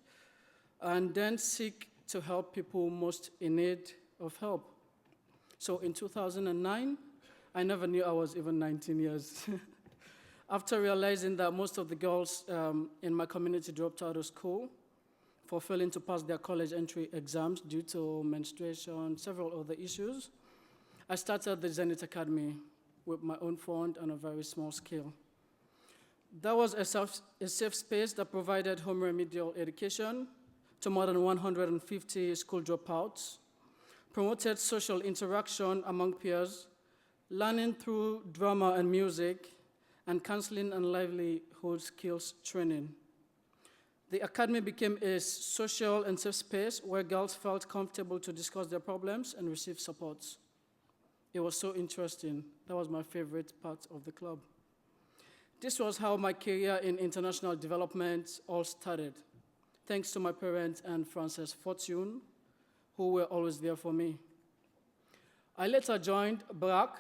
and then seek to help people most in need of help. So in 2009, I never knew I was even 19 years. After realizing that most of the girls in my community dropped out of school for failing to pass their college entry exams due to menstruation, several other issues, I started the Zenith Academy with my own fund on a very small scale. That was a safe space that provided home remedial education to more than 150 school dropouts, promoted social interaction among peers, learning through drama and music, and counseling and livelihood skills training. The academy became a social and safe space where girls felt comfortable to discuss their problems and receive support. It was so interesting. That was my favorite part of the club. This was how my career in international development all started, thanks to my parents and Frances Fortune, who were always there for me. I later joined BRAC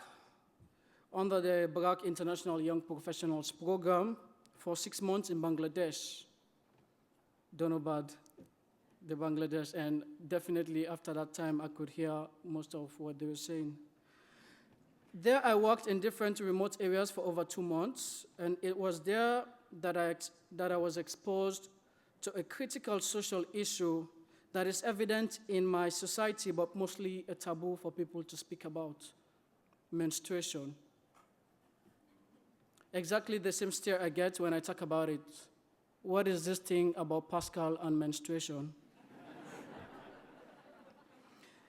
under the BRAC International Young Professionals Program for 6 months in Bangladesh. Don't know about the Bangladesh, and definitely after that time, I could hear most of what they were saying. There, I worked in different remote areas for over 2 months, and it was there that I was exposed to a critical social issue that is evident in my society, but mostly a taboo for people to speak about: menstruation. Exactly the same stare I get when I talk about it. What is this thing about Pascal and menstruation?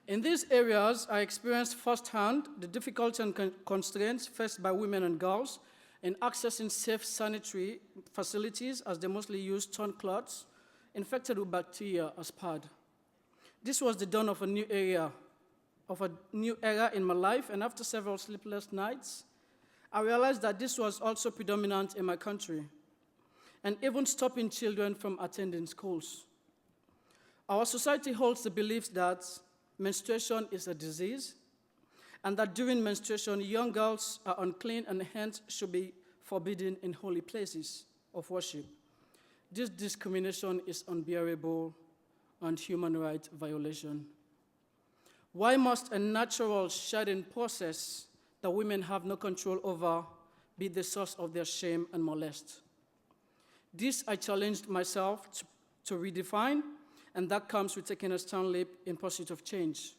In these areas, I experienced firsthand the difficulties and constraints faced by women and girls in accessing safe sanitary facilities, as they mostly use torn cloths infected with bacteria as PAD. This was the dawn of a new era in my life, and after several sleepless nights, I realized that this was also predominant in my country, and even stopping children from attending schools. Our society holds the belief that menstruation is a disease, and that during menstruation, young girls are unclean and hence should be forbidden in holy places of worship. This discrimination is unbearable and human rights violation. Why must a natural shedding process that women have no control over be the source of their shame and molest? This I challenged myself to redefine, and that comes with taking a stern leap in pursuit of change.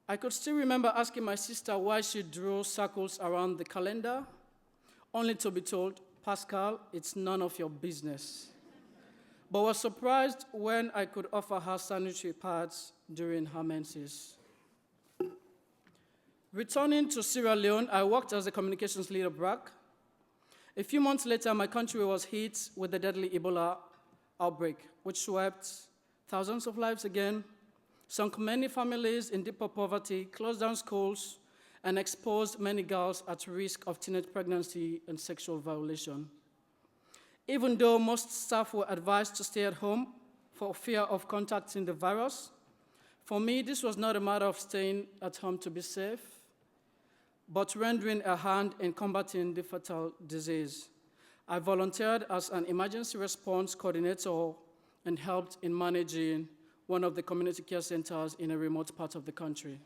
I could still remember asking my sister why she drew circles around the calendar, only to be told, "Pascal, it's none of your business." But was surprised when I could offer her sanitary pads during her menses. Returning to Sierra Leone, I worked as a communications leader BRAC. A few months later, my country was hit with the deadly Ebola outbreak, which swept thousands of lives again, sunk many families in deeper poverty, closed down schools, and exposed many girls at risk of teenage pregnancy and sexual violation. Even though most staff were advised to stay at home for fear of contacting the virus, for me, this was not a matter of staying at home to be safe, but rendering a hand in combating the fatal disease. I volunteered as an emergency response coordinator and helped in managing one of the community care centers in a remote part of the country.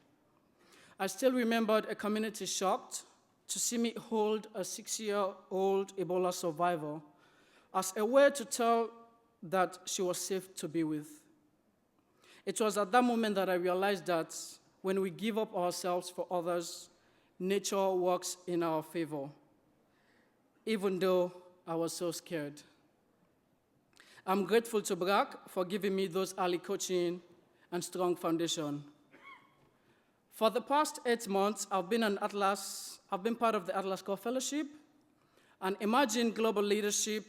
I still remembered a community shocked to see me hold a 6-year-old Ebola survivor as a way to tell that she was safe to be with. It was at that moment that I realized that when we give up ourselves for others, nature works in our favor, even though I was so scared. I'm grateful to BRAC for giving me those early coaching and strong foundation. For the past 8 months, I've been part of the Atlas Core Fellowship, an emerging global leadership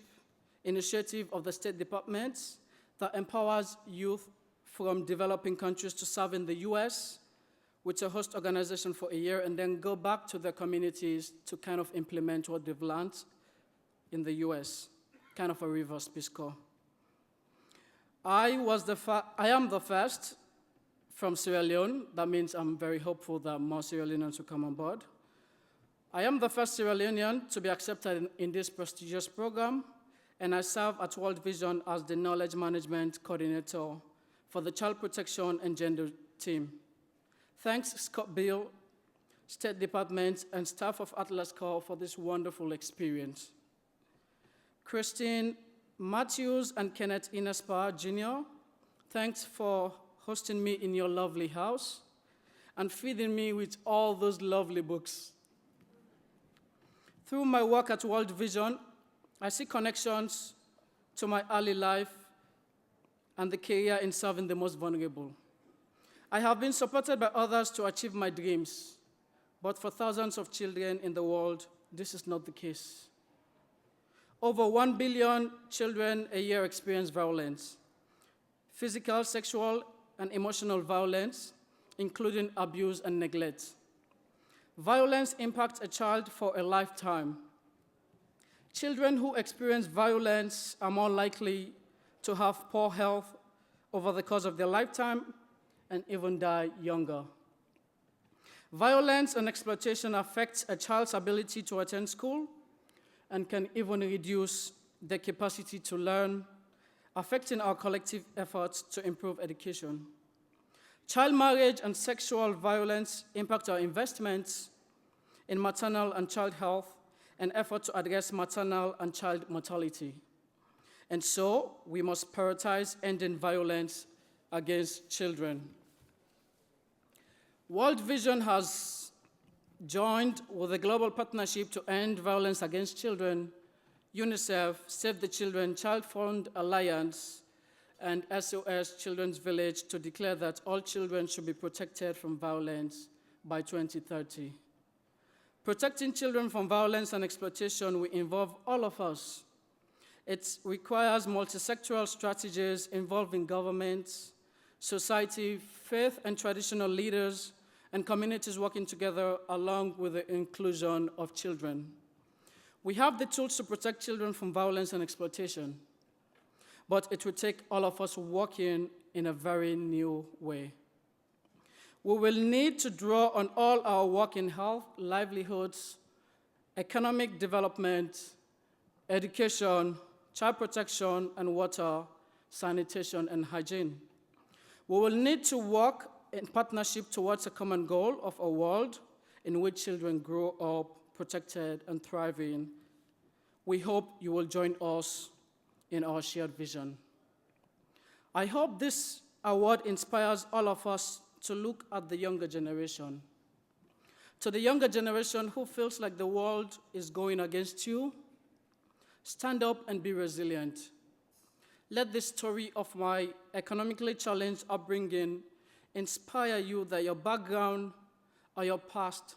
initiative of the State Department that empowers youth from developing countries to serve in the US with a host organization for a year and then go back to their communities to kind of implement what they've learned in the US, kind of a reverse Peace Corps. I am the first from Sierra Leone. That means I'm very hopeful that more Sierra Leoneans will come on board. I am the first Sierra Leonean to be accepted in this prestigious program, and I serve at World Vision as the Knowledge Management Coordinator for the Child Protection and Gender team. Thanks, Scott Bill, State Department, and staff of Atlas Core for this wonderful experience. Christine Matthews and Kenneth Inespa Jr., thanks for hosting me in your lovely house and feeding me with all those lovely books. Through my work at World Vision, I see connections to my early life and the career in serving the most vulnerable. I have been supported by others to achieve my dreams, but for thousands of children in the world, this is not the case. Over 1 billion children a year experience violence, physical, sexual, and emotional violence, including abuse and neglect. Violence impacts a child for a lifetime. Children who experience violence are more likely to have poor health over the course of their lifetime and even die younger. Violence and exploitation affects a child's ability to attend school and can even reduce their capacity to learn, affecting our collective efforts to improve education. Child marriage and sexual violence impact our investments in maternal and child health and effort to address maternal and child mortality. And so, we must prioritize ending violence against children. World Vision has joined with a global partnership to end violence against children, UNICEF, Save the Children, Child Fund Alliance, and SOS Children's Village to declare that all children should be protected from violence by 2030. Protecting children from violence and exploitation will involve all of us. It requires multi-sectoral strategies involving governments, society, faith and traditional leaders, and communities working together along with the inclusion of children. We have the tools to protect children from violence and exploitation, but it will take all of us working in a very new way. We will need to draw on all our work in health, livelihoods, economic development, education, child protection, and water, sanitation, and hygiene. We will need to work in partnership towards a common goal of a world in which children grow up protected and thriving. We hope you will join us in our shared vision. I hope this award inspires all of us to look at the younger generation. To the younger generation who feels like the world is going against you, stand up and be resilient. Let this story of my economically challenged upbringing inspire you that your background or your past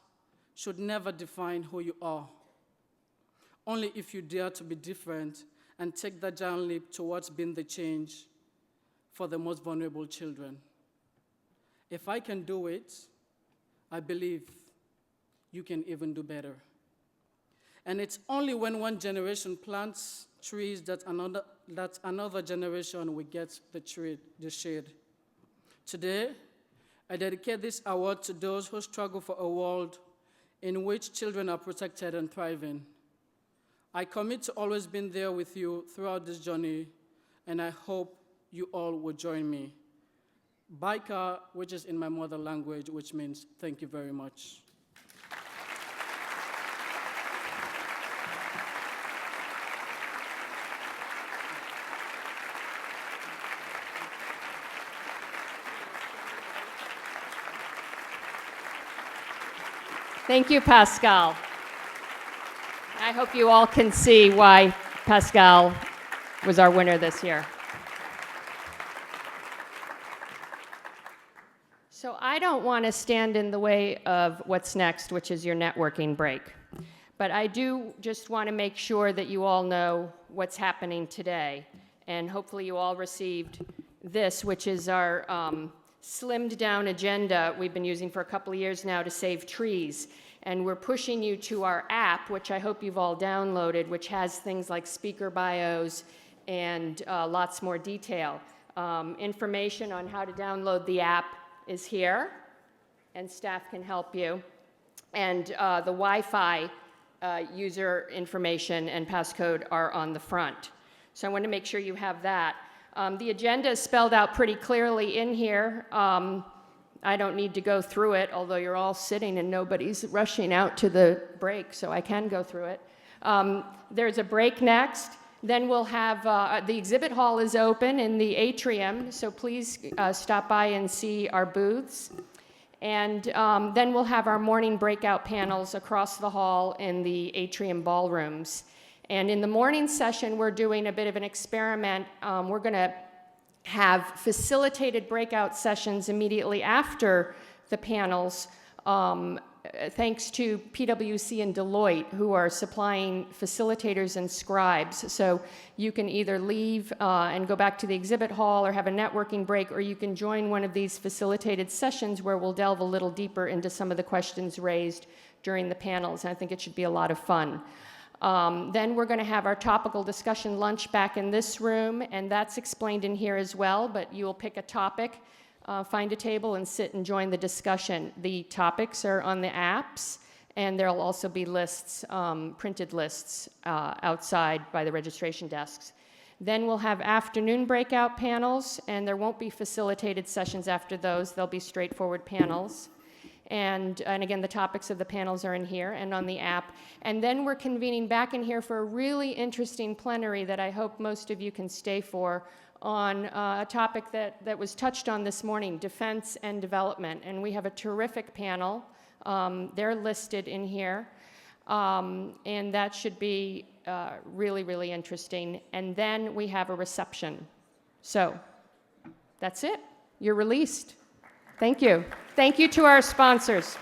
should never define who you are. Only if you dare to be different and take that giant leap towards being the change for the most vulnerable children. If I can do it, I believe you can even do better. And it's only when one generation plants trees that another generation will get the shade. Today, I dedicate this award to those who struggle for a world in which children are protected and thriving. I commit to always being there with you throughout this journey, and I hope you all will join me. Baika, which is in my mother language, which means thank you very much. Thank you, Pascal. I hope you all can see why Pascal was our winner this year. So I don't want to stand in the way of what's next, which is your networking break. But I do just want to make sure that you all know what's happening today. And hopefully you all received this, which is our slimmed down agenda we've been using for a couple of years now to save trees. And we're pushing you to our app, which I hope you've all downloaded, which has things like speaker bios and lots more detail. Information on how to download the app is here, and staff can help you. And the Wi-Fi user information and passcode are on the front. So I want to make sure you have that. The agenda is spelled out pretty clearly in here. I don't need to go through it, although you're all sitting and nobody's rushing out to the break, so I can go through it. There's a break next. Then we'll have, the exhibit hall is open in the atrium, so please stop by and see our booths. And then we'll have our morning breakout panels across the hall in the atrium ballrooms. And in the morning session, we're doing a bit of an experiment. We're going to have facilitated breakout sessions immediately after the panels, thanks to PwC and Deloitte, who are supplying facilitators and scribes. So you can either leave and go back to the exhibit hall or have a networking break, or you can join one of these facilitated sessions where we'll delve a little deeper into some of the questions raised during the panels. And I think it should be a lot of fun. Then we're going to have our topical discussion lunch back in this room, and that's explained in here as well, but you will pick a topic, find a table, and sit and join the discussion. The topics are on the apps, and there will also be lists, printed lists, outside by the registration desks. Then we'll have afternoon breakout panels, and there won't be facilitated sessions after those. They'll be straightforward panels. And again, the topics of the panels are in here and on the app. And then we're convening back in here for a really interesting plenary that I hope most of you can stay for on a topic that was touched on this morning, defense and development. And we have a terrific panel. They're listed in here. And that should be really, really interesting. And then we have a reception. So That's it. You're released. Thank you. Thank you to our sponsors.